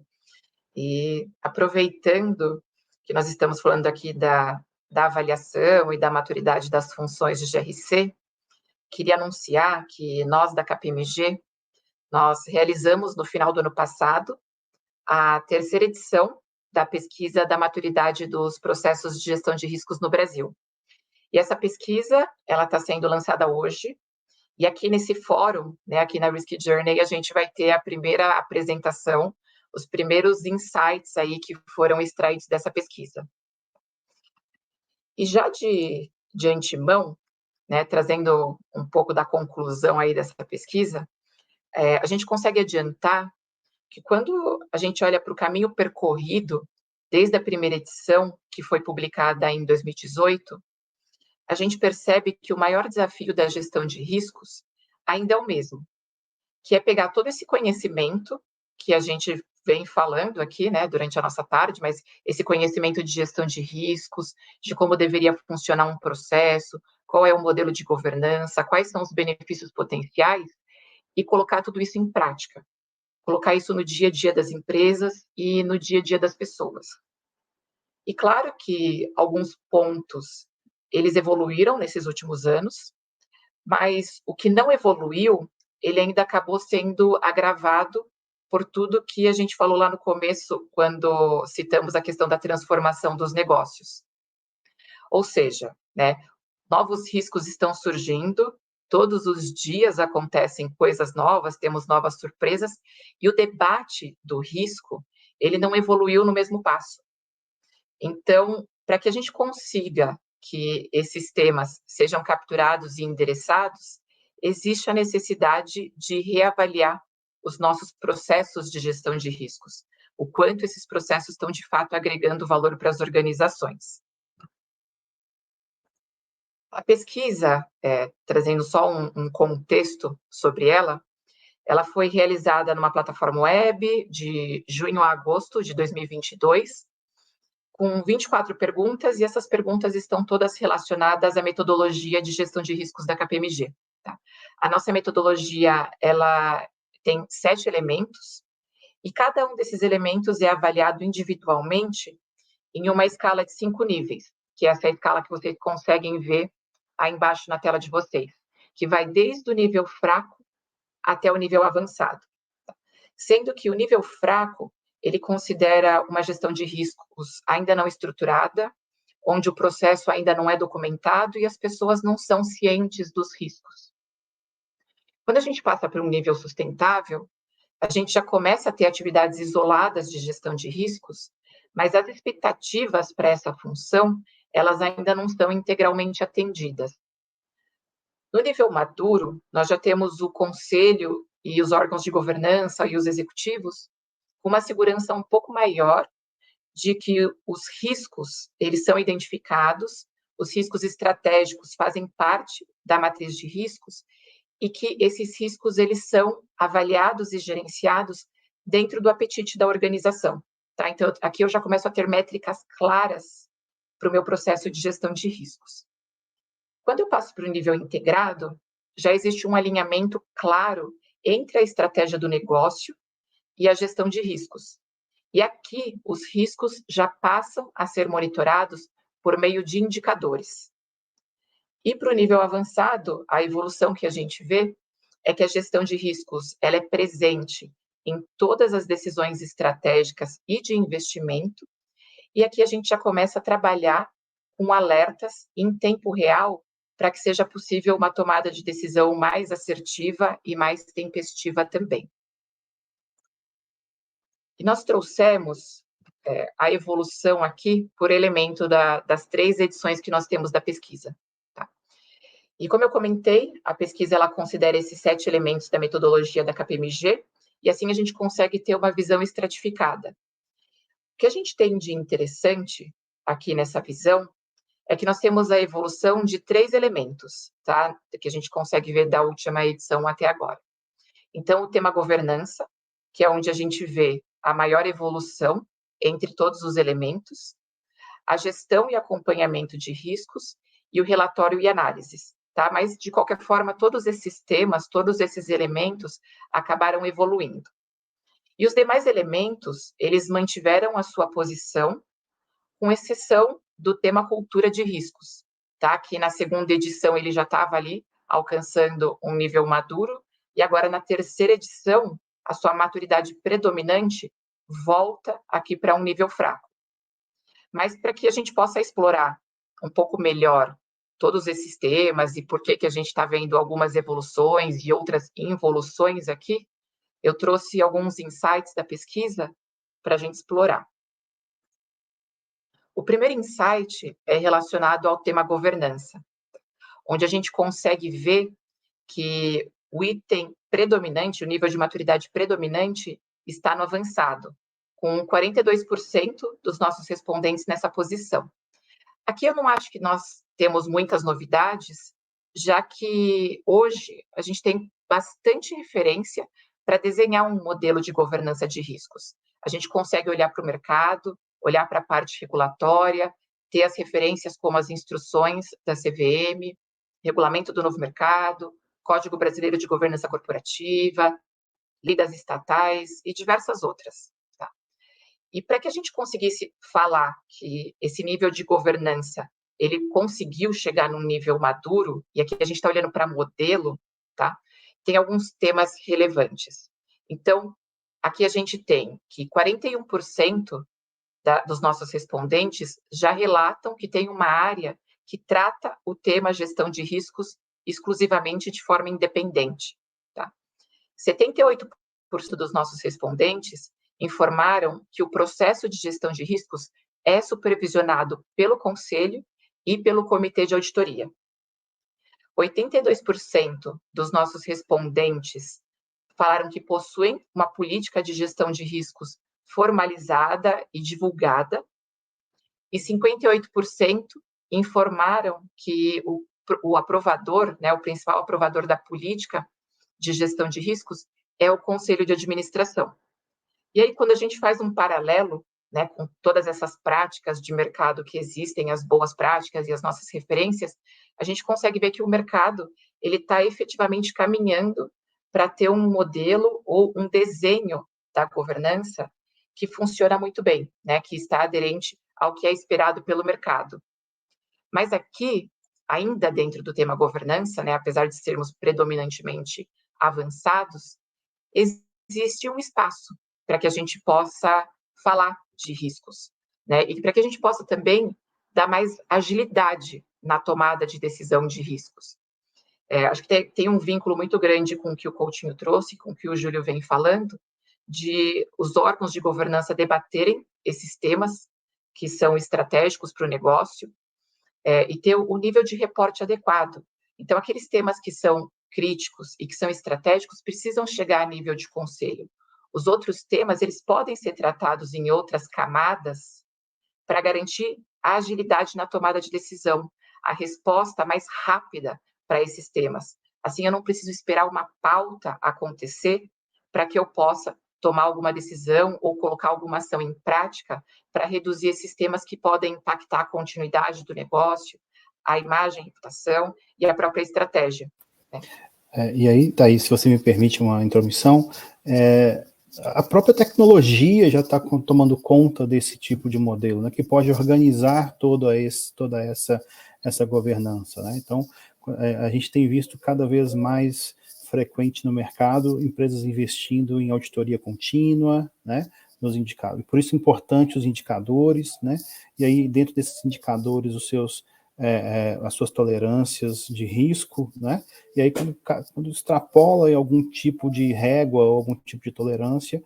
E aproveitando que nós estamos falando aqui da avaliação e da maturidade das funções de GRC, queria anunciar que nós da KPMG, nós realizamos no final do ano passado a terceira edição da pesquisa da maturidade dos processos de gestão de riscos no Brasil. E essa pesquisa, ela está sendo lançada hoje, e aqui nesse fórum, né, aqui na Risk Journey, a gente vai ter a primeira apresentação, os primeiros insights aí que foram extraídos dessa pesquisa. E já de antemão, né, trazendo um pouco da conclusão aí dessa pesquisa, a gente consegue adiantar que quando a gente olha para o caminho percorrido, desde a primeira edição, que foi publicada em 2018, a gente percebe que o maior desafio da gestão de riscos ainda é o mesmo, que é pegar todo esse conhecimento que a gente vem falando aqui, né, durante a nossa tarde, mas esse conhecimento de gestão de riscos, de como deveria funcionar um processo, qual é o modelo de governança, quais são os benefícios potenciais, e colocar tudo isso em prática. Colocar isso no dia a dia das empresas e no dia a dia das pessoas. E claro que alguns pontos, eles evoluíram nesses últimos anos, mas o que não evoluiu, ele ainda acabou sendo agravado por tudo que a gente falou lá no começo, quando citamos a questão da transformação dos negócios. Ou seja, né, novos riscos estão surgindo, todos os dias acontecem coisas novas, temos novas surpresas, e o debate do risco, ele não evoluiu no mesmo passo. Então, para que a gente consiga que esses temas sejam capturados e endereçados, existe a necessidade de reavaliar os nossos processos de gestão de riscos, o quanto esses processos estão, de fato, agregando valor para as organizações. A pesquisa, trazendo só um contexto sobre ela foi realizada numa plataforma web de junho a agosto de 2022, com 24 perguntas, e essas perguntas estão todas relacionadas à metodologia de gestão de riscos da KPMG. Tá? A nossa metodologia, ela tem 7 elementos, e cada um desses elementos é avaliado individualmente em uma escala de 5 níveis, que é essa escala que vocês conseguem ver aí embaixo na tela de vocês, que vai desde o nível fraco até o nível avançado. sendo que o nível fraco, ele considera uma gestão de riscos ainda não estruturada, onde o processo ainda não é documentado e as pessoas não são cientes dos riscos. Quando a gente passa para um nível sustentável, a gente já começa a ter atividades isoladas de gestão de riscos, mas as expectativas para essa função, elas ainda não estão integralmente atendidas. No nível maduro, nós já temos o conselho e os órgãos de governança e os executivos com uma segurança um pouco maior de que os riscos, eles são identificados, os riscos estratégicos fazem parte da matriz de riscos e que esses riscos, eles são avaliados e gerenciados dentro do apetite da organização, tá? Então, aqui eu já começo a ter métricas claras para o meu processo de gestão de riscos. Quando eu passo para o nível integrado, já existe um alinhamento claro entre a estratégia do negócio e a gestão de riscos. E aqui, os riscos já passam a ser monitorados por meio de indicadores. E para o nível avançado, a evolução que a gente vê é que a gestão de riscos ela é presente em todas as decisões estratégicas e de investimento, e aqui a gente já começa a trabalhar com alertas em tempo real para que seja possível uma tomada de decisão mais assertiva e mais tempestiva também. E nós trouxemos a evolução aqui por elemento das 3 edições que nós temos da pesquisa. Tá? E como eu comentei, a pesquisa ela considera esses 7 elementos da metodologia da KPMG, e assim a gente consegue ter uma visão estratificada. O que a gente tem de interessante aqui nessa visão é que nós temos a evolução de 3 elementos, tá? Que a gente consegue ver da última edição até agora. Então, o tema governança, que é onde a gente vê a maior evolução entre todos os elementos, a gestão e acompanhamento de riscos e o relatório e análises, tá? Mas, de qualquer forma, todos esses temas, todos esses elementos acabaram evoluindo. E os demais elementos, eles mantiveram a sua posição, com exceção do tema cultura de riscos, tá? Que na segunda edição ele já estava ali alcançando um nível maduro, e agora na terceira edição, a sua maturidade predominante volta aqui para um nível fraco. Mas para que a gente possa explorar um pouco melhor todos esses temas e por que a gente está vendo algumas evoluções e outras involuções aqui, eu trouxe alguns insights da pesquisa para a gente explorar. O primeiro insight é relacionado ao tema governança, onde a gente consegue ver que o item predominante, o nível de maturidade predominante, está no avançado, com 42% dos nossos respondentes nessa posição. Aqui eu não acho que nós temos muitas novidades, já que hoje a gente tem bastante referência para desenhar um modelo de governança de riscos. A gente consegue olhar para o mercado, olhar para a parte regulatória, ter as referências como as instruções da CVM, Regulamento do Novo Mercado, Código Brasileiro de Governança Corporativa, Lei das Estatais e diversas outras. Tá? E para que a gente conseguisse falar que esse nível de governança ele conseguiu chegar num nível maduro, e aqui a gente está olhando para modelo, tá? Tem alguns temas relevantes. Então, aqui a gente tem que 41% dos nossos respondentes já relatam que tem uma área que trata o tema gestão de riscos exclusivamente de forma independente. Tá? 78% dos nossos respondentes informaram que o processo de gestão de riscos é supervisionado pelo Conselho e pelo Comitê de Auditoria. 82% dos nossos respondentes falaram que possuem uma política de gestão de riscos formalizada e divulgada, e 58% informaram que o aprovador, né, o principal aprovador da política de gestão de riscos é o Conselho de Administração. E aí, quando a gente faz um paralelo, né, com todas essas práticas de mercado que existem, as boas práticas e as nossas referências, a gente consegue ver que o mercado ele está efetivamente caminhando para ter um modelo ou um desenho da governança que funciona muito bem, né, que está aderente ao que é esperado pelo mercado. Mas aqui, ainda dentro do tema governança, né, apesar de sermos predominantemente avançados, existe um espaço para que a gente possa falar de riscos, né? E para que a gente possa também dar mais agilidade na tomada de decisão de riscos. Acho que tem um vínculo muito grande com o que o Coutinho trouxe, com o que o Júlio vem falando, de os órgãos de governança debaterem esses temas que são estratégicos para o negócio, e ter o nível de reporte adequado. Então, aqueles temas que são críticos e que são estratégicos precisam chegar a nível de conselho. Os outros temas, eles podem ser tratados em outras camadas para garantir a agilidade na tomada de decisão, a resposta mais rápida para esses temas. Assim, eu não preciso esperar uma pauta acontecer para que eu possa tomar alguma decisão ou colocar alguma ação em prática para reduzir esses temas que podem impactar a continuidade do negócio, a imagem, a reputação e a própria estratégia. E aí, Thaís, se você me permite uma intromissão, a própria tecnologia já está tomando conta desse tipo de modelo, né, que pode organizar toda essa governança, né? Então, a gente tem visto cada vez mais frequente no mercado empresas investindo em auditoria contínua, né, nos indicadores. Por isso é importante os indicadores, né? E aí dentro desses indicadores as suas tolerâncias de risco, né? E aí quando extrapola em algum tipo de régua ou algum tipo de tolerância,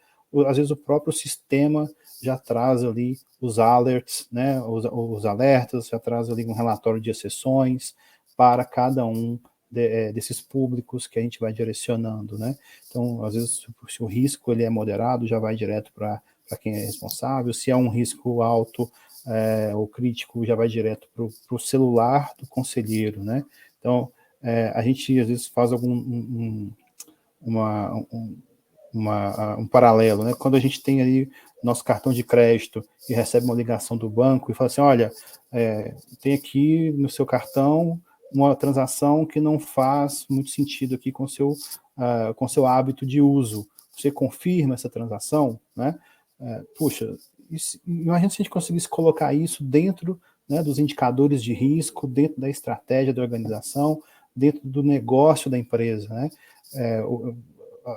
às vezes o próprio sistema já traz ali os alerts, né? Os alertas, já traz ali um relatório de exceções para cada um desses públicos que a gente vai direcionando, né? Então, às vezes, se o risco ele é moderado, já vai direto para quem é responsável. Se é um risco alto, ou crítico, já vai direto para o celular do conselheiro, né? Então, a gente às vezes faz um paralelo, né? Quando a gente tem aí nosso cartão de crédito e recebe uma ligação do banco e fala assim, olha, tem aqui no seu cartão uma transação que não faz muito sentido aqui com seu hábito de uso. Você confirma essa transação, né? Puxa, imagina se a gente conseguisse colocar isso dentro, né, dos indicadores de risco, dentro da estratégia da organização, dentro do negócio da empresa, né?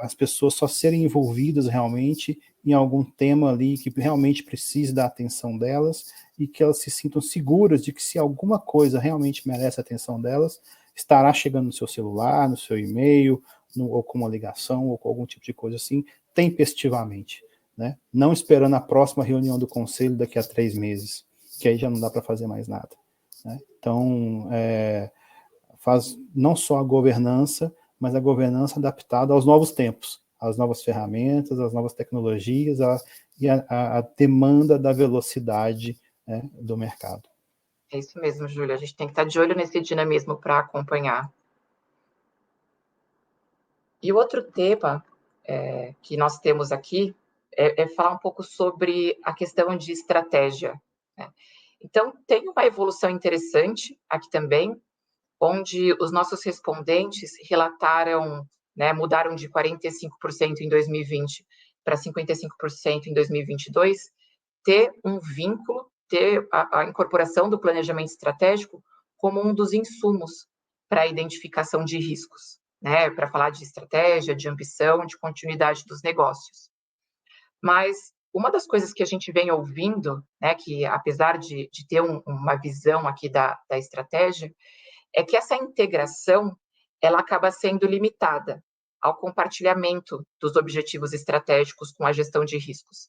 As pessoas só serem envolvidas realmente em algum tema ali que realmente precise da atenção delas e que elas se sintam seguras de que se alguma coisa realmente merece a atenção delas, estará chegando no seu celular, no seu e-mail, ou com uma ligação, ou com algum tipo de coisa assim, tempestivamente, né? Não esperando a próxima reunião do conselho daqui a 3 meses, que aí já não dá para fazer mais nada, né? Então, faz não só a governança, mas a governança adaptada aos novos tempos, às novas ferramentas, às novas tecnologias e a demanda da velocidade, né, do mercado. É isso mesmo, Júlia. A gente tem que estar de olho nesse dinamismo para acompanhar. E o outro tema que nós temos aqui é falar um pouco sobre a questão de estratégia, né? Então, tem uma evolução interessante aqui também, onde os nossos respondentes relataram, né, mudaram de 45% em 2020 para 55% em 2022, ter um vínculo, ter a incorporação do planejamento estratégico como um dos insumos para a identificação de riscos, né, para falar de estratégia, de ambição, de continuidade dos negócios. Mas uma das coisas que a gente vem ouvindo, né, que apesar de ter uma visão aqui da estratégia, é que essa integração ela acaba sendo limitada ao compartilhamento dos objetivos estratégicos com a gestão de riscos.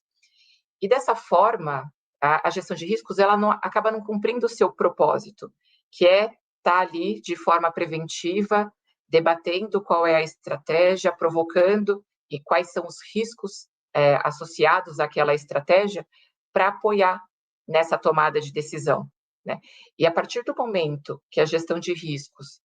E dessa forma, a gestão de riscos ela acaba não cumprindo o seu propósito, que é estar ali de forma preventiva, debatendo qual é a estratégia, provocando e quais são os riscos associados àquela estratégia para apoiar nessa tomada de decisão, né? E a partir do momento que a gestão de riscos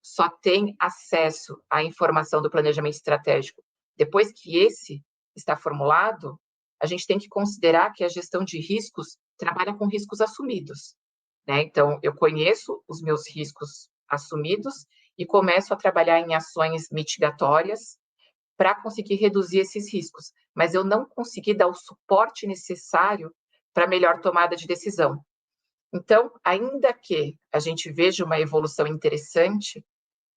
só tem acesso à informação do planejamento estratégico depois que esse está formulado, a gente tem que considerar que a gestão de riscos trabalha com riscos assumidos, né? Então, eu conheço os meus riscos assumidos e começo a trabalhar em ações mitigatórias para conseguir reduzir esses riscos, mas eu não consegui dar o suporte necessário para melhor tomada de decisão. Então, ainda que a gente veja uma evolução interessante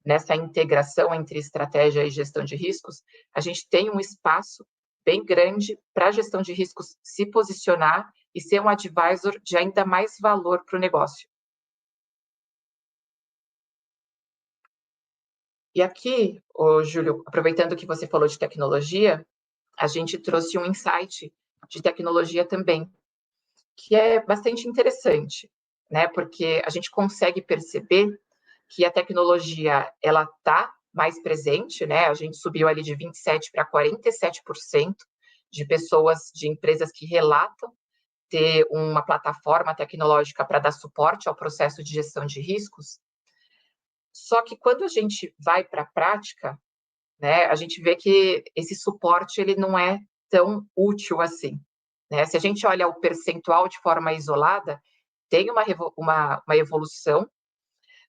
nessa integração entre estratégia e gestão de riscos, a gente tem um espaço bem grande para a gestão de riscos se posicionar e ser um advisor de ainda mais valor para o negócio. E aqui, Júlio, aproveitando que você falou de tecnologia, a gente trouxe um insight de tecnologia também, que é bastante interessante, né? Porque a gente consegue perceber que a tecnologia ela está mais presente, né? A gente subiu ali de 27% para 47% de pessoas, de empresas que relatam ter uma plataforma tecnológica para dar suporte ao processo de gestão de riscos. Só que quando a gente vai para a prática, né, a gente vê que esse suporte ele não é tão útil assim. Né? Se a gente olha o percentual de forma isolada, tem uma evolução,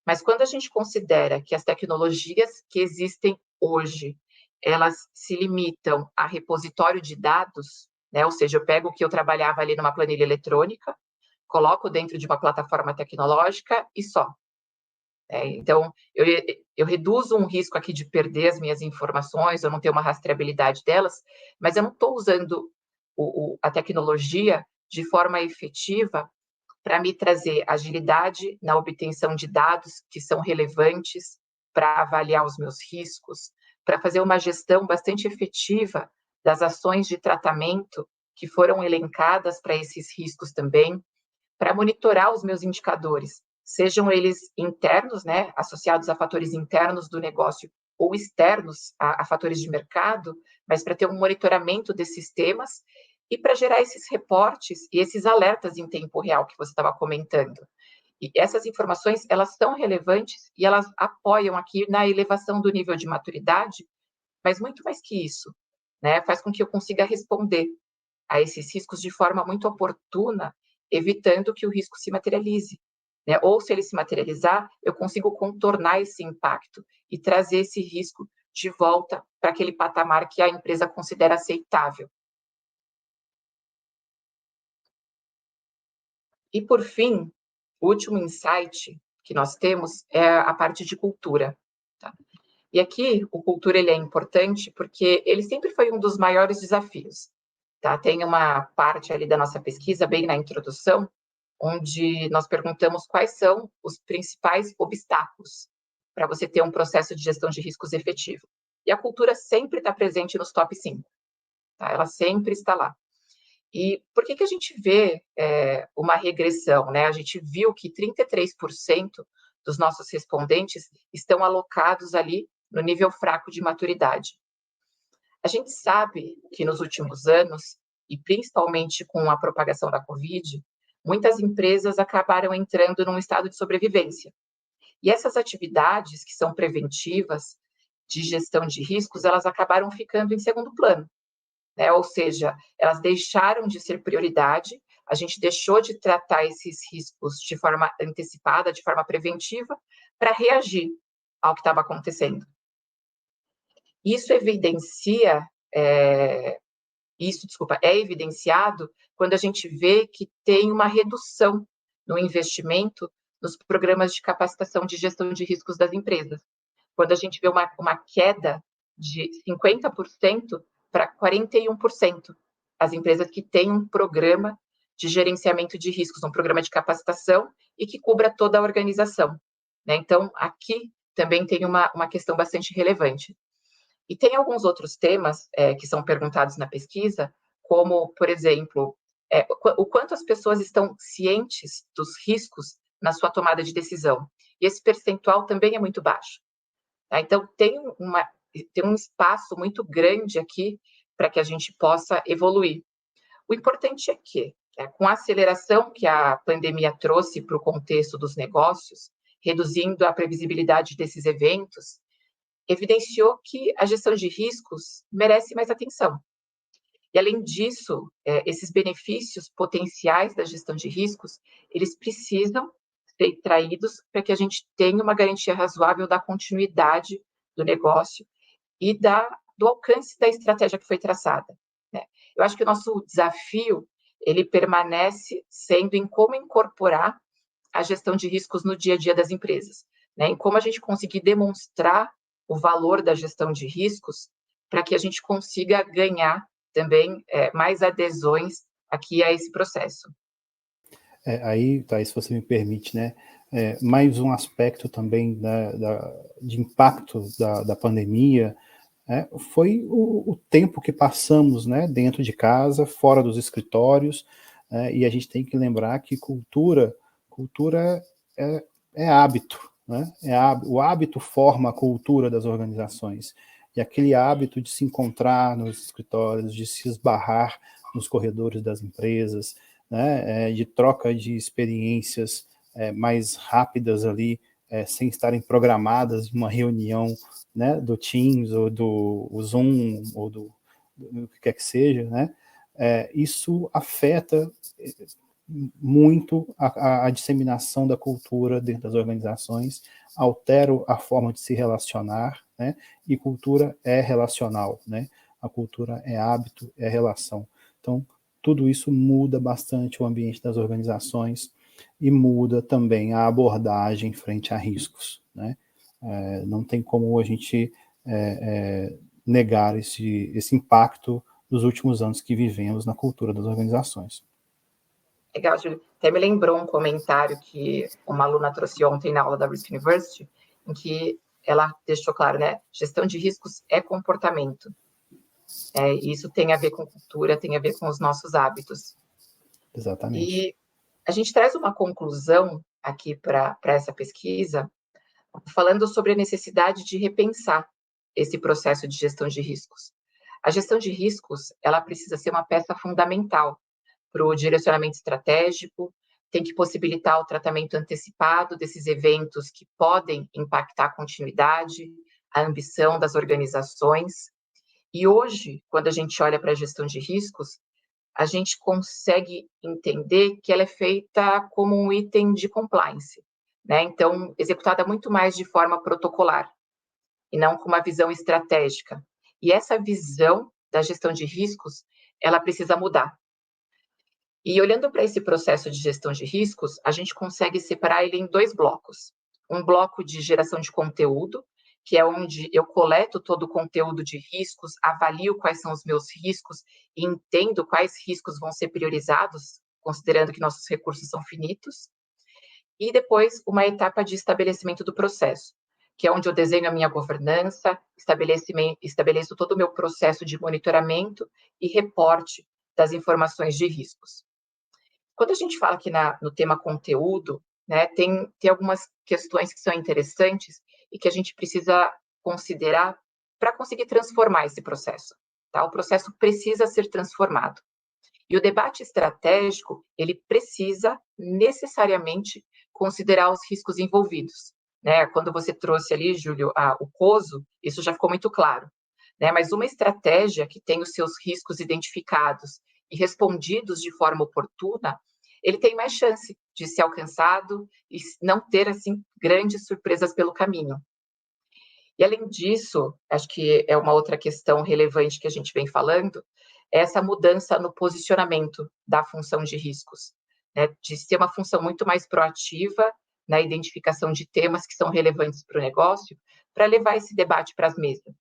mas quando a gente considera que as tecnologias que existem hoje, elas se limitam a repositório de dados, né? Ou seja, eu pego o que eu trabalhava ali numa planilha eletrônica, coloco dentro de uma plataforma tecnológica e só. Então, eu reduzo um risco aqui de perder as minhas informações, eu não tenho uma rastreabilidade delas, mas eu não estou usando a tecnologia de forma efetiva para me trazer agilidade na obtenção de dados que são relevantes para avaliar os meus riscos, para fazer uma gestão bastante efetiva das ações de tratamento que foram elencadas para esses riscos também, para monitorar os meus indicadores, sejam eles internos, né, associados a fatores internos do negócio ou externos a fatores de mercado, mas para ter um monitoramento desses temas e para gerar esses reportes e esses alertas em tempo real que você estava comentando. E essas informações, elas são relevantes e elas apoiam aqui na elevação do nível de maturidade, mas muito mais que isso, né? Faz com que eu consiga responder a esses riscos de forma muito oportuna, evitando que o risco se materialize. Né? Ou, se ele se materializar, eu consigo contornar esse impacto e trazer esse risco de volta para aquele patamar que a empresa considera aceitável. E, por fim, o último insight que nós temos é a parte de cultura. Tá? E aqui, o cultura ele é importante porque ele sempre foi um dos maiores desafios. Tá? Tem uma parte ali da nossa pesquisa, bem na introdução, onde nós perguntamos quais são os principais obstáculos para você ter um processo de gestão de riscos efetivo. E a cultura sempre está presente nos top 5. Tá? Ela sempre está lá. E por que a gente vê uma regressão? Né? A gente viu que 33% dos nossos respondentes estão alocados ali no nível fraco de maturidade. A gente sabe que nos últimos anos, e principalmente com a propagação da Covid, muitas empresas acabaram entrando num estado de sobrevivência. E essas atividades que são preventivas, de gestão de riscos, elas acabaram ficando em segundo plano. Né? Ou seja, elas deixaram de ser prioridade, a gente deixou de tratar esses riscos de forma antecipada, de forma preventiva, para reagir ao que estava acontecendo. Isso é evidenciado quando a gente vê que tem uma redução no investimento nos programas de capacitação de gestão de riscos das empresas. Quando a gente vê uma queda de 50% para 41%, as empresas que têm um programa de gerenciamento de riscos, um programa de capacitação e que cubra toda a organização. Né? Então, aqui também tem uma questão bastante relevante. E tem alguns outros temas que são perguntados na pesquisa, como, por exemplo, o quanto as pessoas estão cientes dos riscos na sua tomada de decisão. E esse percentual também é muito baixo. Tá? Então, tem um espaço muito grande aqui para que a gente possa evoluir. O importante é que, com a aceleração que a pandemia trouxe para o contexto dos negócios, reduzindo a previsibilidade desses eventos, evidenciou que a gestão de riscos merece mais atenção. E, além disso, esses benefícios potenciais da gestão de riscos, eles precisam ser traídos para que a gente tenha uma garantia razoável da continuidade do negócio e do alcance da estratégia que foi traçada. Né? Eu acho que o nosso desafio, ele permanece sendo em como incorporar a gestão de riscos no dia a dia das empresas. né, em como a gente conseguir demonstrar o valor da gestão de riscos para que a gente consiga ganhar também mais adesões aqui a esse processo. Aí, Thaís, se você me permite, né, mais um aspecto também de impacto da pandemia, foi o tempo que passamos, né, dentro de casa, fora dos escritórios, e a gente tem que lembrar que cultura é hábito, né? O hábito forma a cultura das organizações, e aquele hábito de se encontrar nos escritórios, de se esbarrar nos corredores das empresas, né, de troca de experiências mais rápidas ali, sem estarem programadas em uma reunião, né, do Teams ou do Zoom ou do que quer que seja, né, isso afeta muito a disseminação da cultura dentro das organizações, altera a forma de se relacionar, né, e cultura é relacional, né, a cultura é hábito, é relação. Então, tudo isso muda bastante o ambiente das organizações e muda também a abordagem frente a riscos, né? Não tem como a gente negar esse impacto dos últimos anos que vivemos na cultura das organizações. Legal, Júlio. Até me lembrou um comentário que uma aluna trouxe ontem na aula da Risk University, em que ela deixou claro, né? Gestão de riscos é comportamento. Isso tem a ver com cultura, tem a ver com os nossos hábitos. Exatamente. E a gente traz uma conclusão aqui para essa pesquisa, falando sobre a necessidade de repensar esse processo de gestão de riscos. A gestão de riscos, ela precisa ser uma peça fundamental para o direcionamento estratégico, tem que possibilitar o tratamento antecipado desses eventos que podem impactar a continuidade, a ambição das organizações. E hoje, quando a gente olha para a gestão de riscos, a gente consegue entender que ela é feita como um item de compliance, né? Então, executada muito mais de forma protocolar, e não com uma visão estratégica. E essa visão da gestão de riscos, ela precisa mudar. E olhando para esse processo de gestão de riscos, a gente consegue separar ele em dois blocos. Um bloco de geração de conteúdo, que é onde eu coleto todo o conteúdo de riscos, avalio quais são os meus riscos e entendo quais riscos vão ser priorizados, considerando que nossos recursos são finitos. E depois, uma etapa de estabelecimento do processo, que é onde eu desenho a minha governança, estabeleço todo o meu processo de monitoramento e reporte das informações de riscos. Quando a gente fala aqui no tema conteúdo, né, tem algumas questões que são interessantes e que a gente precisa considerar para conseguir transformar esse processo. Tá? O processo precisa ser transformado. E o debate estratégico, ele precisa necessariamente considerar os riscos envolvidos. Né? Quando você trouxe ali, Júlio, o COSO, isso já ficou muito claro. Né? Mas uma estratégia que tem os seus riscos identificados e respondidos de forma oportuna, ele tem mais chance de ser alcançado e não ter, assim, grandes surpresas pelo caminho. E, além disso, acho que é uma outra questão relevante que a gente vem falando, é essa mudança no posicionamento da função de riscos, né? De ser uma função muito mais proativa na identificação de temas que são relevantes para o negócio, para levar esse debate para as mesas.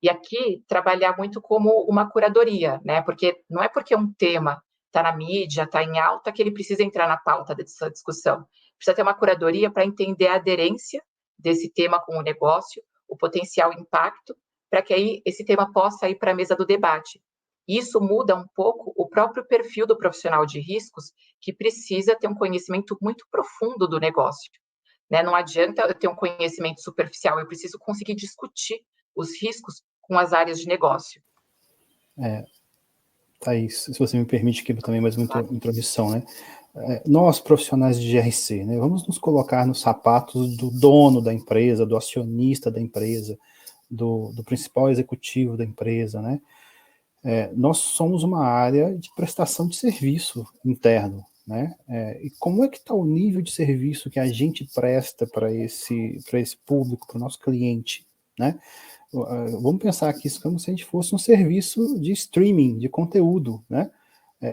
E aqui, trabalhar muito como uma curadoria, né? Porque não é porque um tema está na mídia, está em alta, que ele precisa entrar na pauta dessa discussão. Precisa ter uma curadoria para entender a aderência desse tema com o negócio, o potencial impacto, para que aí esse tema possa ir para a mesa do debate. Isso muda um pouco o próprio perfil do profissional de riscos, que precisa ter um conhecimento muito profundo do negócio. Né? Não adianta eu ter um conhecimento superficial, eu preciso conseguir discutir os riscos com as áreas de negócio. Thaís, se você me permite aqui também mais uma introdução, né? Nós, profissionais de GRC, né, vamos nos colocar nos sapatos do dono da empresa, do acionista da empresa, do principal executivo da empresa, né? Nós somos uma área de prestação de serviço interno, né? E como é que está o nível de serviço que a gente presta para esse público, para o nosso cliente, né? Vamos pensar aqui como se a gente fosse um serviço de streaming, de conteúdo, né?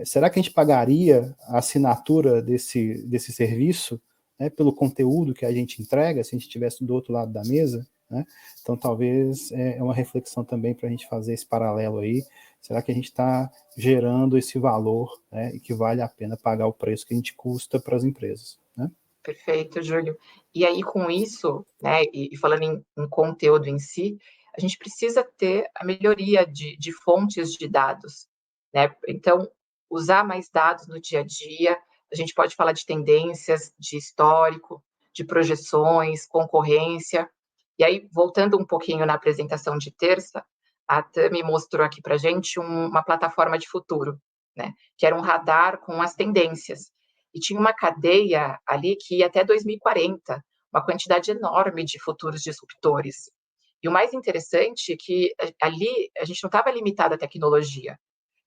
Será que a gente pagaria a assinatura desse serviço né, pelo conteúdo que a gente entrega, se a gente estivesse do outro lado da mesa, né? Então talvez é uma reflexão também para a gente fazer esse paralelo aí. Será que a gente está gerando esse valor, né, e que vale a pena pagar o preço que a gente custa para as empresas, né? Perfeito, Júlio. E aí, com isso, né, e falando em conteúdo em si, a gente precisa ter a melhoria de fontes de dados, né? Então, usar mais dados no dia a dia, a gente pode falar de tendências, de histórico, de projeções, concorrência. E aí, voltando um pouquinho na apresentação de terça, a Tami mostrou aqui para a gente uma plataforma de futuro, né? Que era um radar com as tendências. E tinha uma cadeia ali que ia até 2040, uma quantidade enorme de futuros disruptores. E o mais interessante é que ali a gente não estava limitado à tecnologia.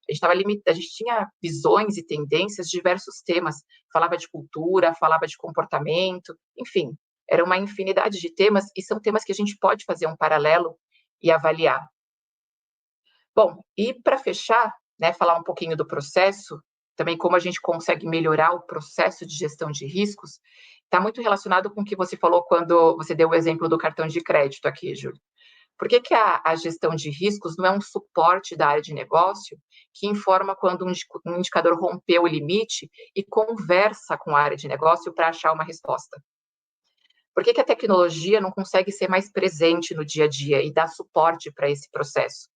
A gente tinha visões e tendências de diversos temas. Falava de cultura, falava de comportamento, enfim, era uma infinidade de temas, e são temas que a gente pode fazer um paralelo e avaliar. Bom, e para fechar, né, falar um pouquinho do processo, também como a gente consegue melhorar o processo de gestão de riscos, está muito relacionado com o que você falou quando você deu o exemplo do cartão de crédito aqui, Júlio. Por que a gestão de riscos não é um suporte da área de negócio que informa quando um indicador rompeu o limite e conversa com a área de negócio para achar uma resposta? Por que a tecnologia não consegue ser mais presente no dia a dia e dar suporte para esse processo?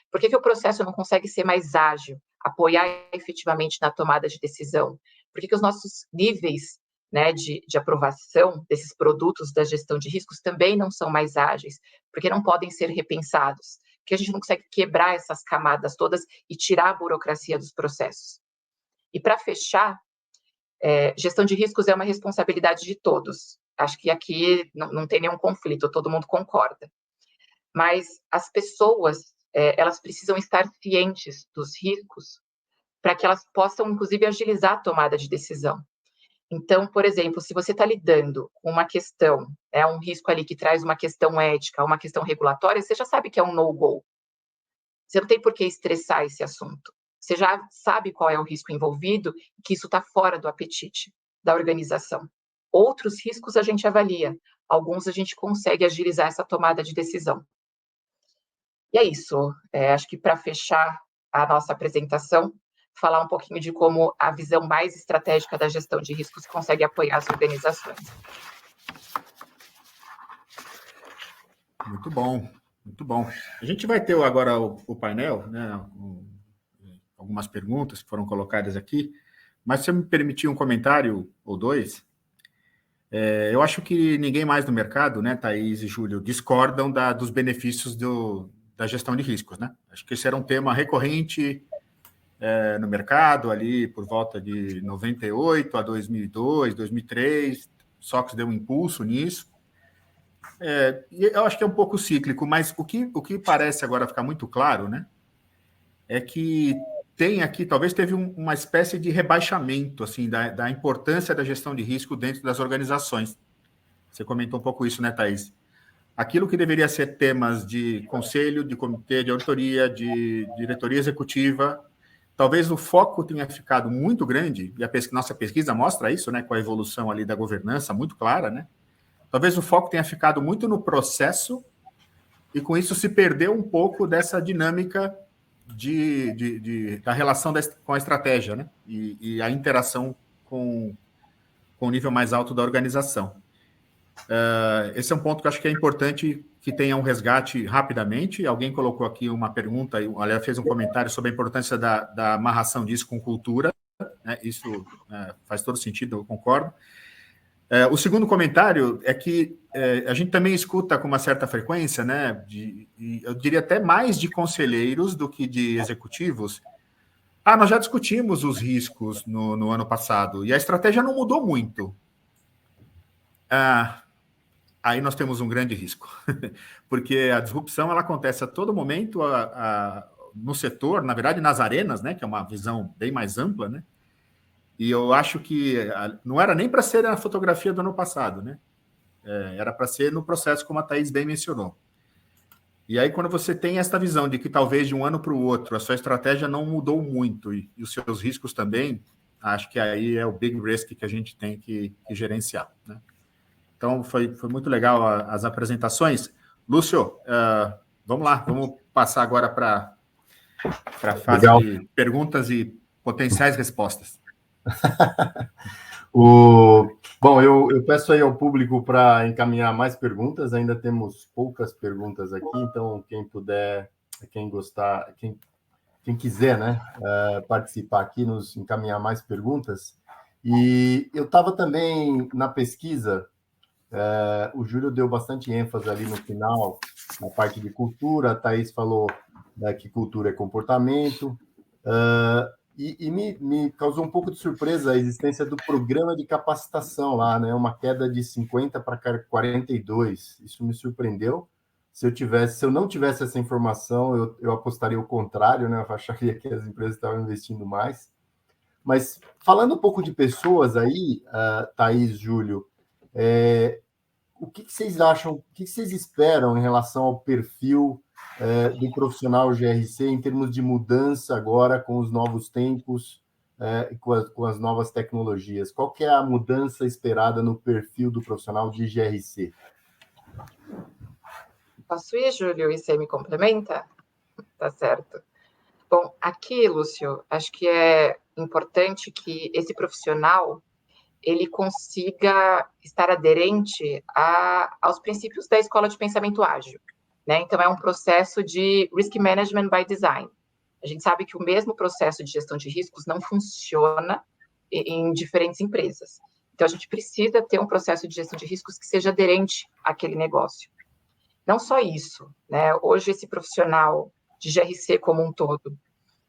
Por que o processo não consegue ser mais ágil, apoiar efetivamente na tomada de decisão? Por que os nossos níveis, né, de aprovação desses produtos da gestão de riscos também não são mais ágeis? Porque não podem ser repensados? Porque a gente não consegue quebrar essas camadas todas e tirar a burocracia dos processos? E para fechar, gestão de riscos é uma responsabilidade de todos. Acho que aqui não tem nenhum conflito, todo mundo concorda. Mas as pessoas, elas precisam estar cientes dos riscos para que elas possam, inclusive, agilizar a tomada de decisão. Então, por exemplo, se você está lidando com uma questão, um risco ali que traz uma questão ética, uma questão regulatória, você já sabe que é um no-go. Você não tem por que estressar esse assunto. Você já sabe qual é o risco envolvido e que isso está fora do apetite da organização. Outros riscos a gente avalia, alguns a gente consegue agilizar essa tomada de decisão. E é isso. Acho que para fechar a nossa apresentação, falar um pouquinho de como a visão mais estratégica da gestão de riscos consegue apoiar as organizações. Muito bom, muito bom. A gente vai ter agora o painel, né? Algumas perguntas que foram colocadas aqui, mas se eu me permitir um comentário ou dois, eu acho que ninguém mais no mercado, né, Thaís e Júlio, discordam dos benefícios da gestão de riscos, né? Acho que esse era um tema recorrente no mercado, ali por volta de 98 a 2002, 2003, SOX deu um impulso nisso. E eu acho que é um pouco cíclico, mas o que parece agora ficar muito claro, né, é que tem aqui, talvez teve uma espécie de rebaixamento assim, da importância da gestão de risco dentro das organizações. Você comentou um pouco isso, né, Thaís? Aquilo que deveria ser temas de conselho, de comitê de auditoria, de diretoria executiva, talvez o foco tenha ficado muito grande, e nossa pesquisa mostra isso, né, com a evolução ali da governança muito clara, né? Talvez o foco tenha ficado muito no processo e com isso se perdeu um pouco dessa dinâmica da relação com a estratégia, né? E a interação com o nível mais alto da organização. Esse é um ponto que eu acho que é importante que tenha um resgate rapidamente. Alguém colocou aqui uma pergunta, aliás, fez um comentário sobre a importância da amarração disso com cultura, né? Isso faz todo sentido, eu concordo. O segundo comentário é que a gente também escuta com uma certa frequência, né, eu diria até mais de conselheiros do que de executivos. Nós já discutimos os riscos no ano passado e a estratégia não mudou muito. Aí nós temos um grande risco, porque a disrupção ela acontece a todo momento no setor, na verdade nas arenas, né, que é uma visão bem mais ampla, né? E eu acho que não era nem para ser a fotografia do ano passado, né? Era para ser no processo, como a Thaís bem mencionou. E aí, quando você tem esta visão de que talvez de um ano para o outro a sua estratégia não mudou muito e os seus riscos também, acho que aí é o big risk que a gente tem que gerenciar, né? Então, foi muito legal as apresentações. Lúcio, vamos lá, vamos passar agora para a fase de perguntas e potenciais respostas. Bom, eu peço aí ao público para encaminhar mais perguntas, ainda temos poucas perguntas aqui, então quem puder, quem gostar, quem quiser, né, participar aqui, nos encaminhar mais perguntas. E eu estava também na pesquisa, o Júlio deu bastante ênfase ali no final, na parte de cultura, a Thaís falou, né, que cultura é comportamento, e me causou um pouco de surpresa a existência do programa de capacitação lá, né, uma queda de 50 para 42, isso me surpreendeu. Se eu não tivesse essa informação, eu apostaria o contrário, né? Eu acharia que as empresas estavam investindo mais. Mas falando um pouco de pessoas aí, Thaís, Júlio, o que vocês acham, o que vocês esperam em relação ao perfil do profissional GRC em termos de mudança agora com os novos tempos e com as novas tecnologias? Qual que é a mudança esperada no perfil do profissional de GRC? Posso ir, Júlio, e você me complementa? Tá certo. Bom, aqui, Lúcio, acho que é importante que esse profissional ele consiga estar aderente aos princípios da escola de pensamento ágil, né? Então, é um processo de risk management by design. A gente sabe que o mesmo processo de gestão de riscos não funciona em diferentes empresas. Então, a gente precisa ter um processo de gestão de riscos que seja aderente àquele negócio. Não só isso, né? Hoje, esse profissional de GRC como um todo,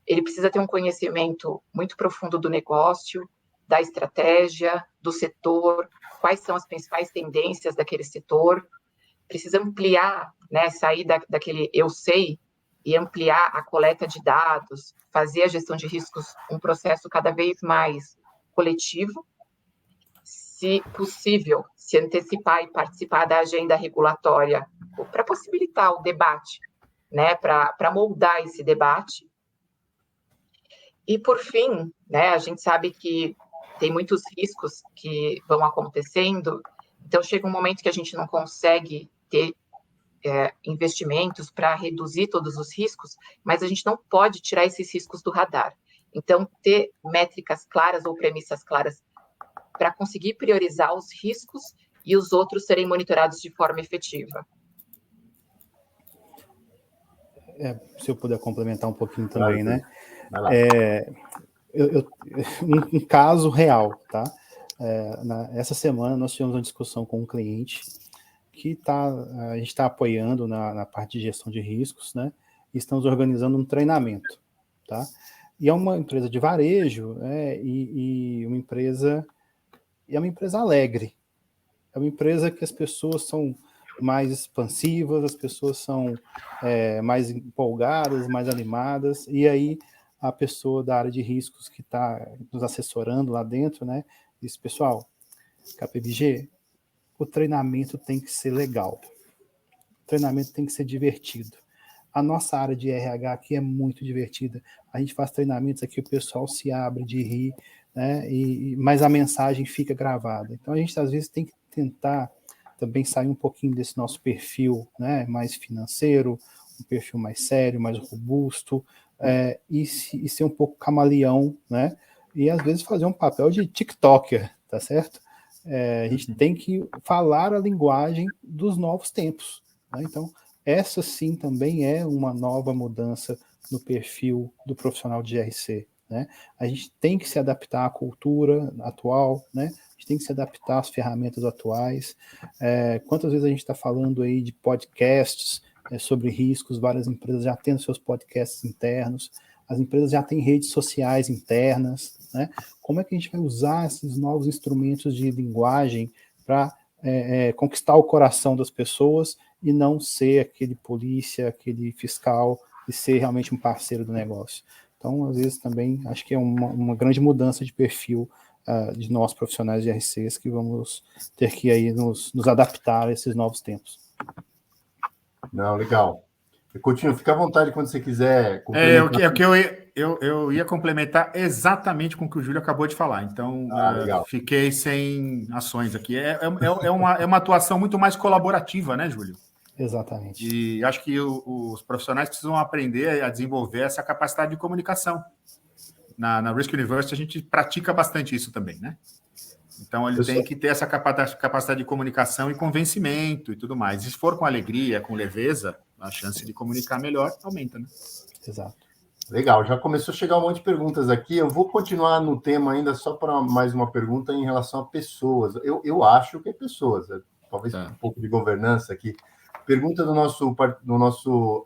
ele precisa ter um conhecimento muito profundo do negócio, da estratégia, do setor, quais são as principais tendências daquele setor, precisa ampliar, né? Sair daquele eu sei e ampliar a coleta de dados, fazer a gestão de riscos um processo cada vez mais coletivo, se possível, se antecipar e participar da agenda regulatória para possibilitar o debate, né, para moldar esse debate. E, por fim, né, a gente sabe que tem muitos riscos que vão acontecendo, então chega um momento que a gente não consegue ter investimentos para reduzir todos os riscos, mas a gente não pode tirar esses riscos do radar. Então, ter métricas claras ou premissas claras para conseguir priorizar os riscos e os outros serem monitorados de forma efetiva. Se eu puder complementar um pouquinho também, claro, né? Um caso real, tá? Essa semana nós tivemos uma discussão com um cliente que a gente está apoiando na parte de gestão de riscos, né? E estamos organizando um treinamento, tá? E é uma empresa de varejo, e uma empresa alegre. É uma empresa que as pessoas são mais expansivas, as pessoas são mais empolgadas, mais animadas, e aí a pessoa da área de riscos que está nos assessorando lá dentro, né, diz, pessoal, KPMG, o treinamento tem que ser legal, o treinamento tem que ser divertido. A nossa área de RH aqui é muito divertida, a gente faz treinamentos aqui, o pessoal se abre de rir, né, mas a mensagem fica gravada. Então a gente às vezes tem que tentar também sair um pouquinho desse nosso perfil, né, mais financeiro, um perfil mais sério, mais robusto, e ser um pouco camaleão, né, e às vezes fazer um papel de TikToker, tá certo? A gente tem que falar a linguagem dos novos tempos, né? Então, essa sim também é uma nova mudança no perfil do profissional de GRC, né? A gente tem que se adaptar à cultura atual, né? A gente tem que se adaptar às ferramentas atuais. Quantas vezes a gente está falando aí de podcasts sobre riscos, várias empresas já têm seus podcasts internos, as empresas já têm redes sociais internas, né? Como é que a gente vai usar esses novos instrumentos de linguagem para conquistar o coração das pessoas e não ser aquele polícia, aquele fiscal, e ser realmente um parceiro do negócio? Então, às vezes, também acho que é uma grande mudança de perfil de nós, profissionais de RCs, que vamos ter que aí nos adaptar a esses novos tempos. Não, legal. Coutinho, fica à vontade quando você quiser. eu ia complementar exatamente com o que o Júlio acabou de falar. Então, fiquei sem ações aqui. É uma atuação muito mais colaborativa, né, Júlio? Exatamente. E acho que os profissionais precisam aprender a desenvolver essa capacidade de comunicação. Na Risk University, a gente pratica bastante isso também, né? Então, ele tem que ter essa capacidade de comunicação e convencimento e tudo mais. E se for com alegria, com leveza, a chance de comunicar melhor aumenta, né? Exato. Legal, já começou a chegar um monte de perguntas aqui. Eu vou continuar no tema ainda só para mais uma pergunta em relação a pessoas. Eu acho que é pessoas, talvez um pouco de governança aqui. Pergunta do nosso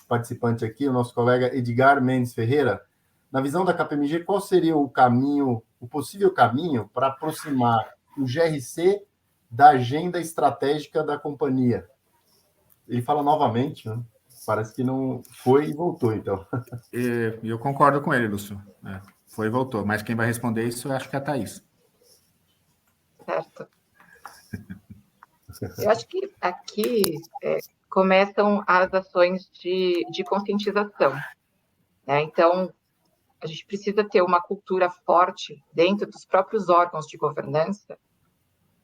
participante aqui, o nosso colega Edgar Mendes Ferreira. Na visão da KPMG, qual seria o possível caminho para aproximar o GRC da agenda estratégica da companhia? Ele fala novamente, né? Parece que não foi e voltou, então. Eu concordo com ele, Lúcio. Foi e voltou. Mas quem vai responder isso, eu acho que é a Thaís. Certo. Eu acho que aqui começam as ações de conscientização, né? Então, a gente precisa ter uma cultura forte dentro dos próprios órgãos de governança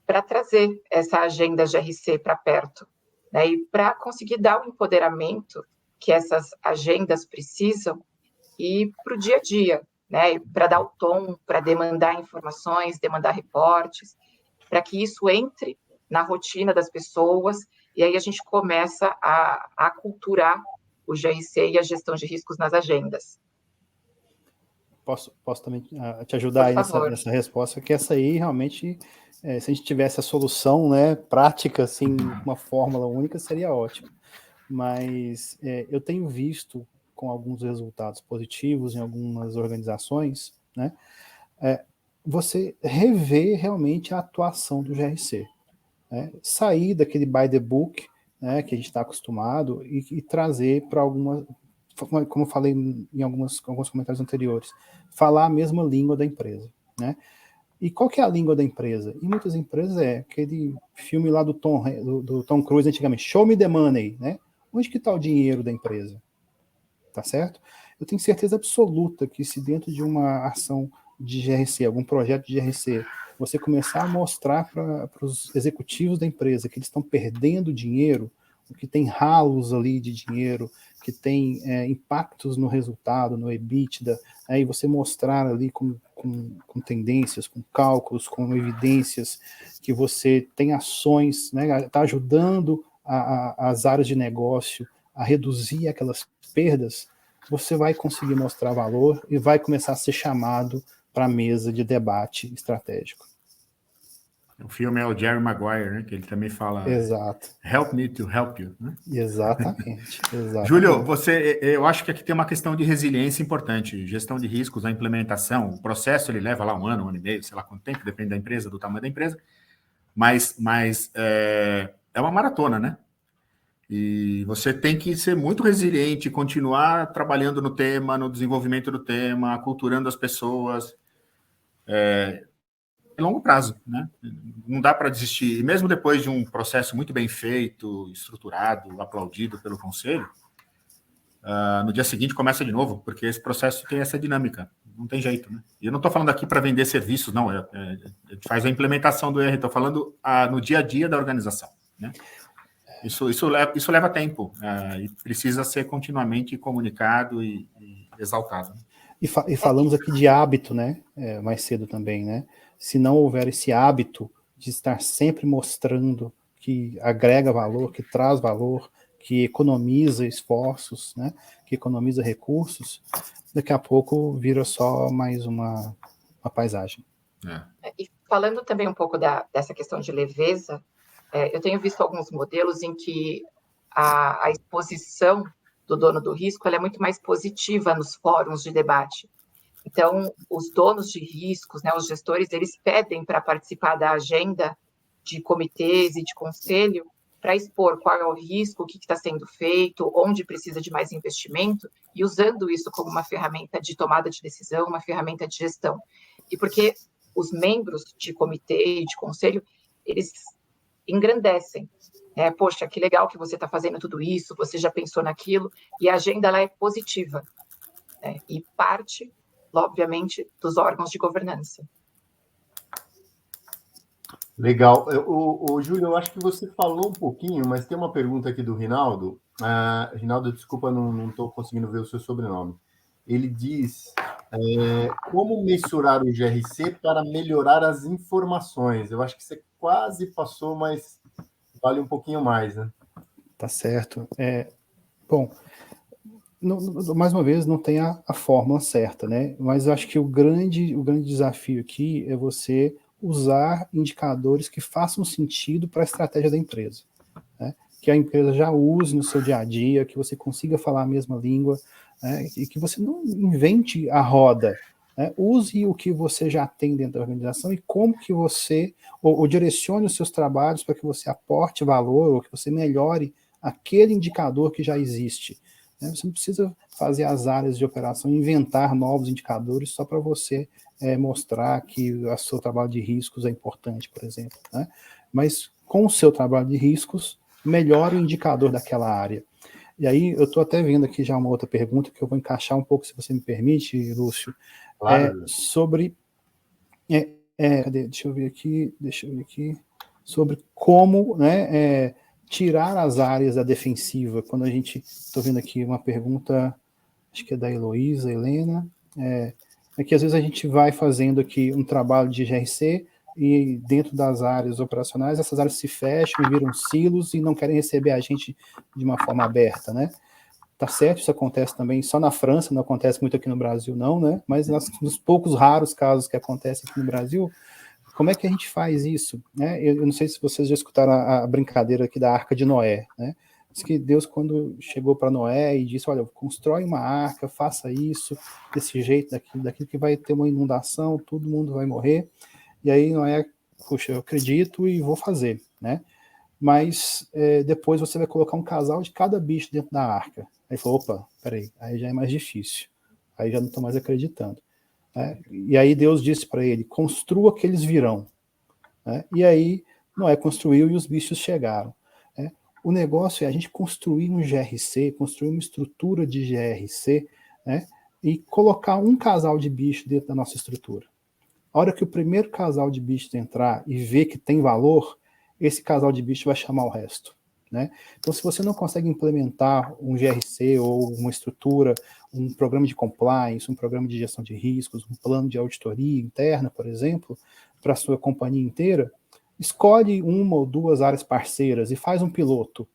para trazer essa agenda GRC para perto, né? E para conseguir dar o empoderamento que essas agendas precisam e para o dia a dia, né? Para dar o tom, para demandar informações, demandar reportes, para que isso entre na rotina das pessoas, e aí a gente começa a aculturar o GRC e a gestão de riscos nas agendas. Posso também te ajudar aí nessa resposta, que essa aí realmente, se a gente tivesse a solução, né, prática, assim, uma fórmula única, seria ótimo. Mas eu tenho visto com alguns resultados positivos em algumas organizações, né, você rever realmente a atuação do GRC. Né, sair daquele by the book, né, que a gente está acostumado e trazer para algumas, como eu falei em alguns comentários anteriores, falar a mesma língua da empresa, né? E qual que é a língua da empresa? Em muitas empresas é aquele filme lá do Tom Cruise antigamente, Show Me the Money, né? Onde que está o dinheiro da empresa? Tá certo? Eu tenho certeza absoluta que se dentro de uma ação de GRC, algum projeto de GRC, você começar a mostrar para os executivos da empresa que eles estão perdendo dinheiro, que tem ralos ali de dinheiro, que tem impactos no resultado, no EBITDA, e você mostrar ali com tendências, com cálculos, com evidências, que você tem ações, né, está ajudando as áreas de negócio a reduzir aquelas perdas, você vai conseguir mostrar valor e vai começar a ser chamado para a mesa de debate estratégico. O filme é o Jerry Maguire, né? Que ele também fala. Exato. Help me to help you. Né? Exatamente. Júlio, eu acho que aqui tem uma questão de resiliência importante. Gestão de riscos, a implementação, o processo ele leva lá um ano e meio, sei lá quanto tempo, depende da empresa, do tamanho da empresa. Mas é uma maratona, né? E você tem que ser muito resiliente, continuar trabalhando no tema, no desenvolvimento do tema, aculturando as pessoas. Longo prazo, né? Não dá para desistir. E mesmo depois de um processo muito bem feito, estruturado, aplaudido pelo conselho, no dia seguinte começa de novo, porque esse processo tem essa dinâmica. Não tem jeito, né? E eu não estou falando aqui para vender serviços, não. A gente faz a implementação do ER, estou falando no dia a dia da organização, né? Isso leva tempo e precisa ser continuamente comunicado e exaltado. Né? E falamos aqui de hábito, né? Mais cedo também, né? Se não houver esse hábito de estar sempre mostrando que agrega valor, que traz valor, que economiza esforços, né? Que economiza recursos, daqui a pouco vira só mais uma paisagem. E falando também um pouco dessa questão de leveza, eu tenho visto alguns modelos em que a exposição do dono do risco ela é muito mais positiva nos fóruns de debate. Então, os donos de riscos, né, os gestores, eles pedem para participar da agenda de comitês e de conselho para expor qual é o risco, o que está sendo feito, onde precisa de mais investimento, e usando isso como uma ferramenta de tomada de decisão, uma ferramenta de gestão. E porque os membros de comitê e de conselho, eles engrandecem. Poxa, que legal que você está fazendo tudo isso, você já pensou naquilo, e a agenda ela é positiva. né? E parte, obviamente, dos órgãos de governança. Legal. Júlio, eu acho que você falou um pouquinho, mas tem uma pergunta aqui do Rinaldo. Rinaldo, desculpa, não estou conseguindo ver o seu sobrenome. Ele diz, como mensurar o GRC para melhorar as informações? Eu acho que você quase passou, mas vale um pouquinho mais, né? Tá certo. Bom, mais uma vez, não tem a fórmula certa, né? Mas eu acho que o grande desafio aqui é você usar indicadores que façam sentido para a estratégia da empresa, né? Que a empresa já use no seu dia a dia, que você consiga falar a mesma língua, né? E que você não invente a roda, né? Use o que você já tem dentro da organização e como que você, ou direcione os seus trabalhos para que você aporte valor, ou que você melhore aquele indicador que já existe. Você não precisa fazer as áreas de operação, inventar novos indicadores só para você mostrar que o seu trabalho de riscos é importante, por exemplo, né? Mas com o seu trabalho de riscos, melhore o indicador daquela área. E aí, eu estou até vendo aqui já uma outra pergunta que eu vou encaixar um pouco, se você me permite, Lúcio, Claro. sobre... deixa eu ver aqui, sobre como, né, tirar as áreas da defensiva. Quando a gente, estou vendo aqui uma pergunta, acho que é da Heloísa, Helena, que às vezes a gente vai fazendo aqui um trabalho de GRC e dentro das áreas operacionais, essas áreas se fecham e viram silos e não querem receber a gente de uma forma aberta, né? Tá certo, isso acontece também só na França, não acontece muito aqui no Brasil não, né? Mas nos poucos raros casos que acontecem aqui no Brasil, como é que a gente faz isso? Né? Eu não sei se vocês já escutaram a brincadeira aqui da Arca de Noé, né? Diz que Deus, quando chegou para Noé e disse, olha, constrói uma arca, faça isso, desse jeito, daquilo que vai ter uma inundação, todo mundo vai morrer. E aí Noé, puxa, eu acredito e vou fazer, né? Mas depois você vai colocar um casal de cada bicho dentro da arca. Aí falou, opa, peraí, aí já é mais difícil. Aí já não estou mais acreditando. E aí Deus disse para ele, construa que eles virão. E aí Noé construiu e os bichos chegaram. O negócio é a gente construir um GRC, construir uma estrutura de GRC, né, e colocar um casal de bichos dentro da nossa estrutura. A hora que o primeiro casal de bichos entrar e ver que tem valor, esse casal de bichos vai chamar o resto. Né? Então, se você não consegue implementar um GRC ou uma estrutura, um programa de compliance, um programa de gestão de riscos, um plano de auditoria interna, por exemplo, para a sua companhia inteira, escolhe uma ou duas áreas parceiras e faz um piloto,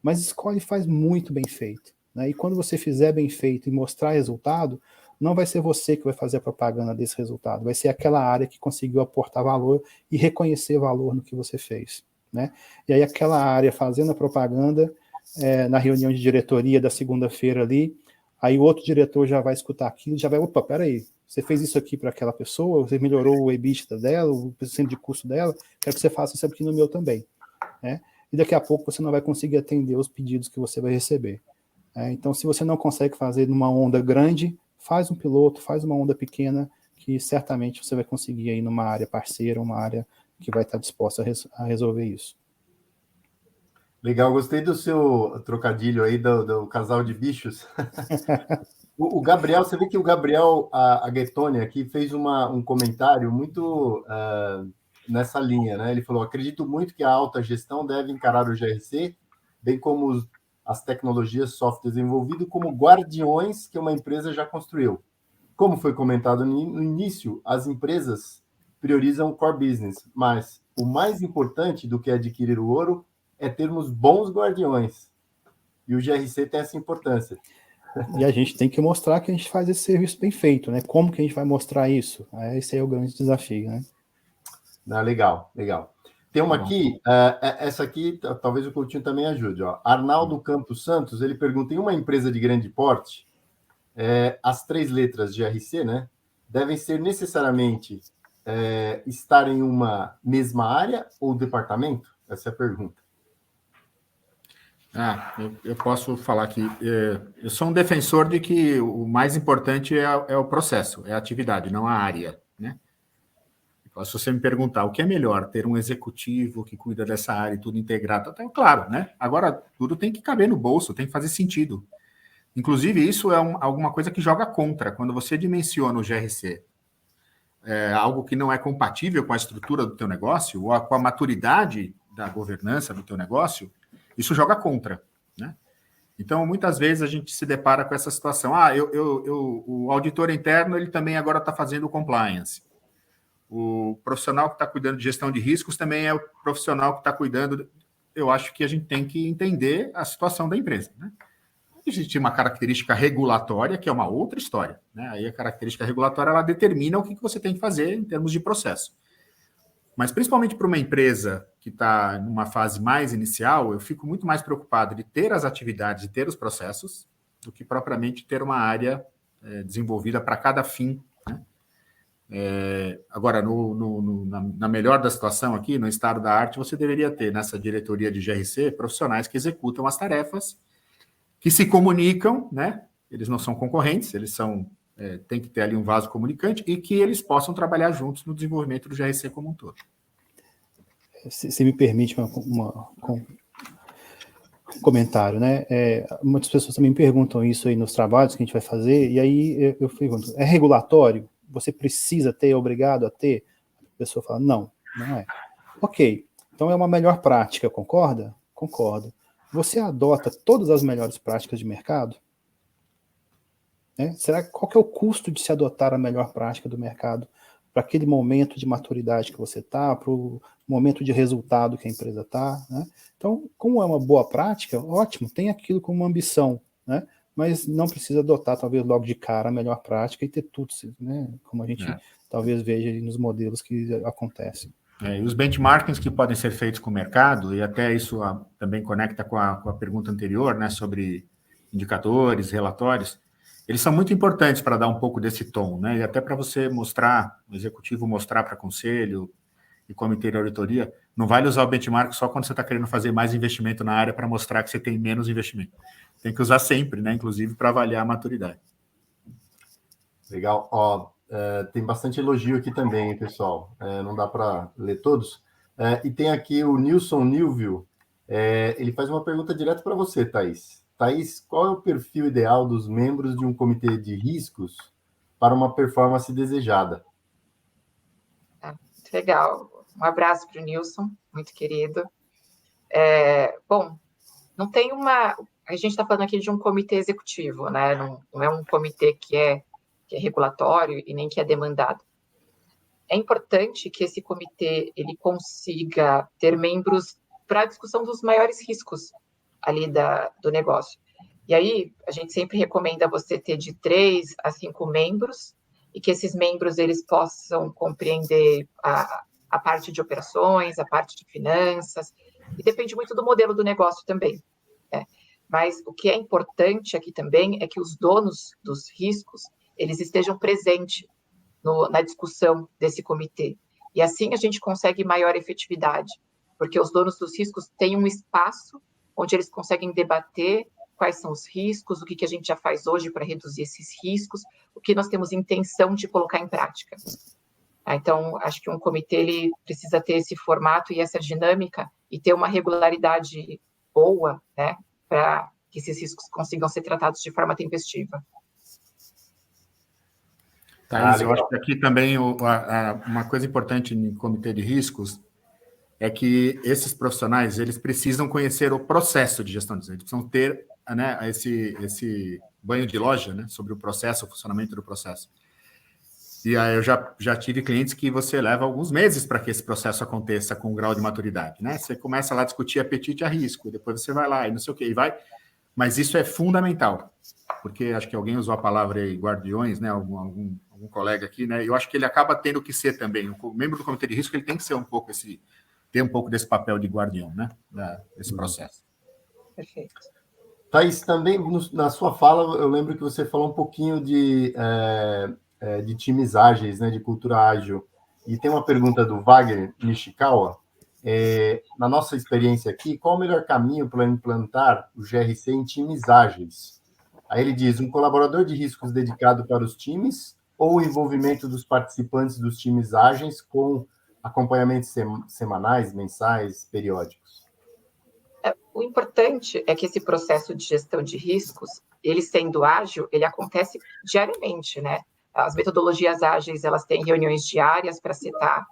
mas escolhe e faz muito bem feito. Né? E quando você fizer bem feito e mostrar resultado, não vai ser você que vai fazer a propaganda desse resultado, vai ser aquela área que conseguiu aportar valor e reconhecer valor no que você fez. Né? E aí aquela área fazendo a propaganda na reunião de diretoria da segunda-feira ali, aí o outro diretor já vai escutar aquilo, já vai, opa, peraí, você fez isso aqui para aquela pessoa, você melhorou o EBITDA dela, o percento de custo dela, quero que você faça isso aqui no meu também. Né? E daqui a pouco você não vai conseguir atender os pedidos que você vai receber. Então, se você não consegue fazer numa onda grande, faz um piloto, faz uma onda pequena, que certamente você vai conseguir aí numa área parceira, uma área que vai estar disposta a resolver isso. Legal, gostei do seu trocadilho aí do casal de bichos. O Gabriel, você vê que o Gabriel Aguetoni aqui fez um comentário muito nessa linha, né? Ele falou, acredito muito que a alta gestão deve encarar o GRC, bem como as tecnologias software desenvolvidas, como guardiões que uma empresa já construiu. Como foi comentado no início, as empresas priorizam o core business, mas o mais importante do que adquirir o ouro é termos bons guardiões. E o GRC tem essa importância. E a gente tem que mostrar que a gente faz esse serviço bem feito, né? Como que a gente vai mostrar isso? Esse aí é o grande desafio, né? Legal. Tem uma aqui, essa aqui, talvez o Coutinho também ajude. Ó. Arnaldo Campos Santos, ele pergunta, em uma empresa de grande porte, as 3 letras de GRC, né, devem ser necessariamente estar em uma mesma área ou departamento? Essa é a pergunta. Eu posso falar que eu sou um defensor de que o mais importante é o processo, é a atividade, não a área, né? Se você me perguntar o que é melhor, ter um executivo que cuida dessa área e tudo integrado, claro, né? Agora, tudo tem que caber no bolso, tem que fazer sentido. Inclusive, isso é alguma coisa que joga contra. Quando você dimensiona o GRC, algo que não é compatível com a estrutura do teu negócio, ou com a maturidade da governança do teu negócio, isso joga contra, né? Então, muitas vezes a gente se depara com essa situação. O auditor interno, ele também agora está fazendo compliance. O profissional que está cuidando de gestão de riscos também é o profissional que está cuidando. Eu acho que a gente tem que entender a situação da empresa, né? Existe uma característica regulatória, que é uma outra história, né? Aí a característica regulatória, ela determina o que você tem que fazer em termos de processo. Mas, principalmente para uma empresa que está numa fase mais inicial, eu fico muito mais preocupado de ter as atividades e ter os processos do que propriamente ter uma área desenvolvida para cada fim, né? Agora, na melhor da situação aqui, no estado da arte, você deveria ter nessa diretoria de GRC profissionais que executam as tarefas, que se comunicam, né? Eles não são concorrentes, eles tem que ter ali um vaso comunicante e que eles possam trabalhar juntos no desenvolvimento do GRC como um todo. Se me permite um comentário, né? Muitas pessoas também me perguntam isso aí nos trabalhos que a gente vai fazer, e aí eu pergunto, é regulatório? Você precisa ter, é obrigado a ter? A pessoa fala, não é. Ok, então é uma melhor prática, concorda? Concordo. Você adota todas as melhores práticas de mercado? Qual que é o custo de se adotar a melhor prática do mercado para aquele momento de maturidade que você está, para o momento de resultado que a empresa está, né? Então, como é uma boa prática, ótimo, tem aquilo como uma ambição, né? Mas não precisa adotar, talvez, logo de cara a melhor prática e ter tudo, né? Como a gente talvez veja nos modelos que acontecem. E os benchmarkings que podem ser feitos com o mercado, e até isso também conecta com a pergunta anterior, né, sobre indicadores, relatórios, eles são muito importantes para dar um pouco desse tom, né, e até para você mostrar, o executivo mostrar para conselho e comitê de auditoria, não vale usar o benchmark só quando você está querendo fazer mais investimento na área para mostrar que você tem menos investimento. Tem que usar sempre, né, inclusive para avaliar a maturidade. Legal. Tem bastante elogio aqui também, hein, pessoal. Não dá para ler todos. E tem aqui o Nilson Nilvio. Ele faz uma pergunta direto para você, Thaís. Thaís, qual é o perfil ideal dos membros de um comitê de riscos para uma performance desejada? Legal. Um abraço para o Nilson, muito querido. Bom, não tem uma... A gente está falando aqui de um comitê executivo, né? Não é um comitê que é regulatório e nem que é demandado. É importante que esse comitê ele consiga ter membros para a discussão dos maiores riscos ali do negócio. E aí, a gente sempre recomenda você ter de 3 a 5 membros e que esses membros eles possam compreender a parte de operações, a parte de finanças, e depende muito do modelo do negócio também, né? Mas o que é importante aqui também é que os donos dos riscos eles estejam presentes na discussão desse comitê. E assim a gente consegue maior efetividade, porque os donos dos riscos têm um espaço onde eles conseguem debater quais são os riscos, o que a gente já faz hoje para reduzir esses riscos, o que nós temos intenção de colocar em prática. Então, acho que um comitê ele precisa ter esse formato e essa dinâmica e ter uma regularidade boa, né, para que esses riscos consigam ser tratados de forma tempestiva. Thaís, eu acho que aqui também uma coisa importante no comitê de riscos é que esses profissionais eles precisam conhecer o processo de gestão de riscos, eles precisam ter, né, esse banho de loja, né, sobre o processo, o funcionamento do processo. E aí eu já tive clientes que você leva alguns meses para que esse processo aconteça com um grau de maturidade, né? Você começa lá a discutir apetite a risco, depois você vai lá e não sei o que, e vai. Mas isso é fundamental, porque acho que alguém usou a palavra aí, guardiões, né? Algum colega aqui, né? Eu acho que ele acaba tendo que ser também, o membro do comitê de risco, ele tem que ser ter um pouco desse papel de guardião, né? Desse processo. Perfeito. Thaís, também na sua fala, eu lembro que você falou um pouquinho de times ágeis, né? De cultura ágil. E tem uma pergunta do Wagner Nishikawa. Na nossa experiência aqui, qual o melhor caminho para implantar o GRC em times ágeis? Aí ele diz, um colaborador de riscos dedicado para os times ou o envolvimento dos participantes dos times ágeis com acompanhamentos semanais, mensais, periódicos? O importante é que esse processo de gestão de riscos ele sendo ágil, ele acontece diariamente, né? As metodologias ágeis, elas têm reuniões diárias para setar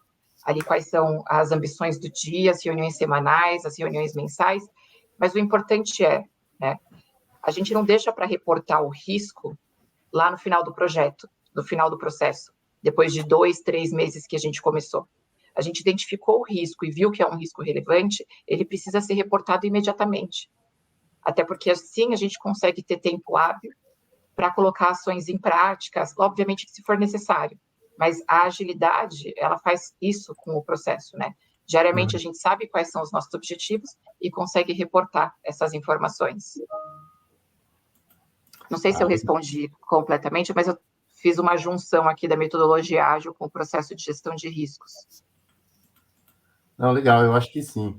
ali quais são as ambições do dia, as reuniões semanais, as reuniões mensais, mas o importante né, a gente não deixa para reportar o risco lá no final do projeto, no final do processo, depois de 2, 3 meses que a gente começou. A gente identificou o risco e viu que é um risco relevante, ele precisa ser reportado imediatamente. Até porque assim a gente consegue ter tempo hábil para colocar ações em práticas, obviamente que se for necessário. Mas a agilidade, ela faz isso com o processo, né? Diariamente a gente sabe quais são os nossos objetivos e consegue reportar essas informações. Não sei se eu respondi completamente, mas eu fiz uma junção aqui da metodologia ágil com o processo de gestão de riscos. Não, legal, eu acho que sim.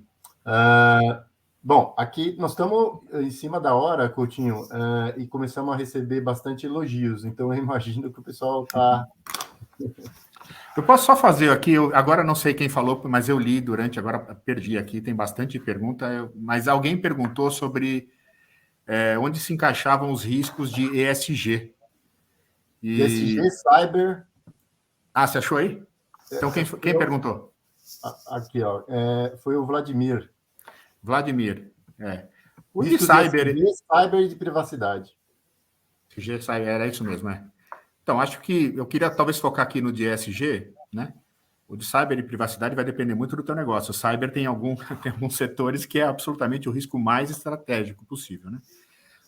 Bom, aqui nós estamos em cima da hora, Coutinho, e começamos a receber bastante elogios, então eu imagino que o pessoal está... Eu posso só fazer aqui, agora não sei quem falou, mas eu li durante, agora perdi aqui, tem bastante pergunta, mas alguém perguntou sobre onde se encaixavam os riscos de ESG. ESG, Cyber... Ah, você achou aí? Então, quem perguntou? Aqui, ó, foi o Vladimir. Vladimir, O de Risco cyber... de ESG, Cyber e de privacidade. ESG, cyber, era isso mesmo, Então, acho que eu queria talvez focar aqui no de ESG, né? O de cyber e privacidade vai depender muito do teu negócio. O cyber tem alguns setores que é absolutamente o risco mais estratégico possível, né?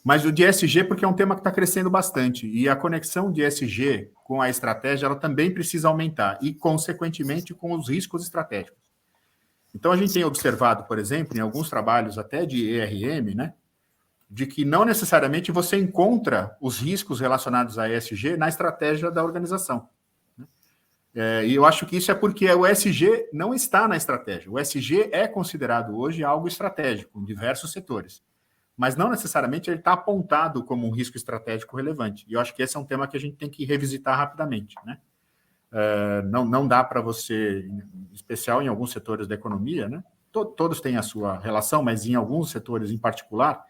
Mas o de ESG, porque é um tema que está crescendo bastante, e a conexão de ESG com a estratégia, ela também precisa aumentar, e, consequentemente, com os riscos estratégicos. Então, a gente tem observado, por exemplo, em alguns trabalhos até de ERM, né, de que não necessariamente você encontra os riscos relacionados a ESG na estratégia da organização. E eu acho que isso é porque o ESG não está na estratégia. O ESG é considerado hoje algo estratégico em diversos setores, mas não necessariamente ele está apontado como um risco estratégico relevante. E eu acho que esse é um tema que a gente tem que revisitar rapidamente, né? Não dá para você, em especial em alguns setores da economia, né? Todos têm a sua relação, mas em alguns setores em particular,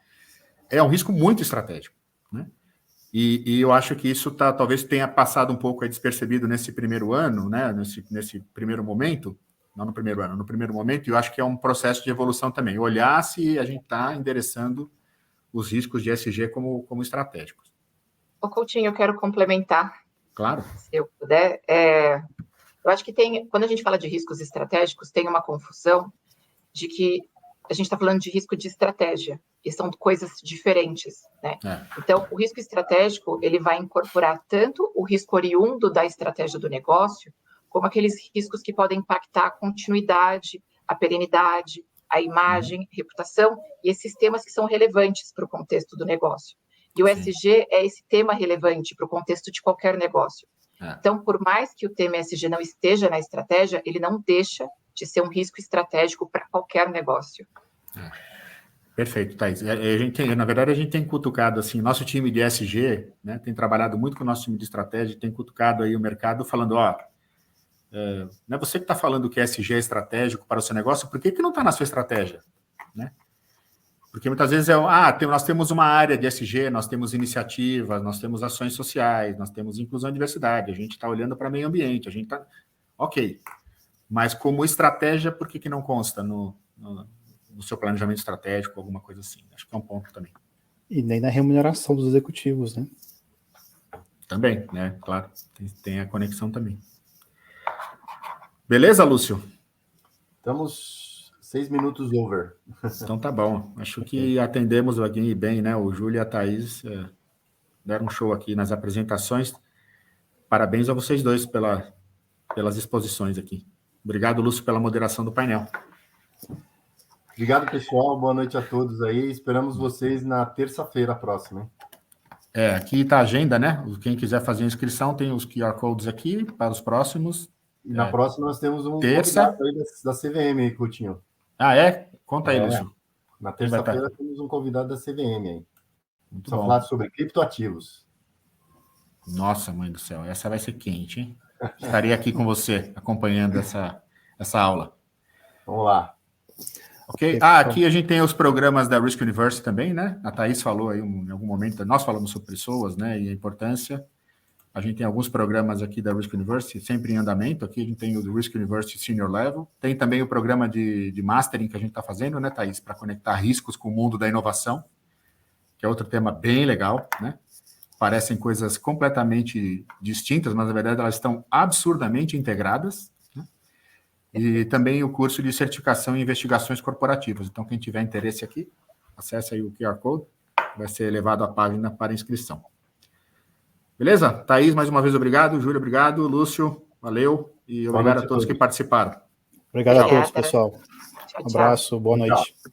é um risco muito estratégico, né? E eu acho que isso talvez tenha passado um pouco despercebido nesse primeiro ano, né? Nesse primeiro momento, não no primeiro ano, no primeiro momento, e eu acho que é um processo de evolução também. Olhar se a gente está endereçando os riscos de ESG como estratégicos. Ô, Coutinho, eu quero complementar. Claro. Se eu puder. Eu acho que quando a gente fala de riscos estratégicos, tem uma confusão de que a gente está falando de risco de estratégia, e são coisas diferentes, né? Então, o risco estratégico, ele vai incorporar tanto o risco oriundo da estratégia do negócio, como aqueles riscos que podem impactar a continuidade, a perenidade, a imagem, reputação, e esses temas que são relevantes para o contexto do negócio. E o ESG é esse tema relevante para o contexto de qualquer negócio. Então, por mais que o tema ESG não esteja na estratégia, ele não deixa de ser um risco estratégico para qualquer negócio. Perfeito, Thaís. Na verdade, a gente tem cutucado, assim, nosso time de ESG, né, tem trabalhado muito com o nosso time de estratégia, tem cutucado aí o mercado falando, não é você que está falando que ESG é estratégico para o seu negócio, por que não está na sua estratégia? Né? Porque muitas vezes nós temos uma área de ESG, nós temos iniciativas, nós temos ações sociais, nós temos inclusão e diversidade, a gente está olhando para meio ambiente, a gente está... Ok, mas como estratégia, por que não consta no seu planejamento estratégico, alguma coisa assim? Acho que é um ponto também. E nem na remuneração dos executivos, né? Também, né? Claro, tem a conexão também. Beleza, Lúcio? Estamos 6 minutos over. Então tá bom. Acho que atendemos alguém bem, né? O Júlio e a Thaís deram um show aqui nas apresentações. Parabéns a vocês dois pelas exposições aqui. Obrigado, Lúcio, pela moderação do painel. Obrigado, pessoal. Boa noite a todos aí. Esperamos vocês na terça-feira próxima, hein? Aqui está a agenda, né? Quem quiser fazer a inscrição, tem os QR Codes aqui para os próximos. E na próxima nós temos um terça. convidado aí da CVM, Coutinho. Conta aí, Lúcio. Na terça-feira temos um convidado da CVM aí. Muito Vamos bom. falar sobre criptoativos. Nossa, mãe do céu, essa vai ser quente, hein? Estarei aqui com você, acompanhando essa aula. Vamos lá. Ok? Aqui a gente tem os programas da Risk University também, né? A Thaís falou aí em algum momento, nós falamos sobre pessoas, né? E a importância. A gente tem alguns programas aqui da Risk University, sempre em andamento. Aqui a gente tem o do Risk University Senior Level. Tem também o programa de mastering que a gente está fazendo, né, Thaís? Para conectar riscos com o mundo da inovação, que é outro tema bem legal, né? Parecem coisas completamente distintas, mas na verdade elas estão absurdamente integradas. E também o curso de certificação em investigações corporativas. Então, quem tiver interesse aqui, acesse aí o QR Code, vai ser levado à página para inscrição. Beleza? Thaís, mais uma vez, obrigado. Júlio, obrigado. Lúcio, valeu. E obrigado a todos que participaram. Obrigado a todos, pessoal. Tchau, Um abraço, boa noite. Tchau.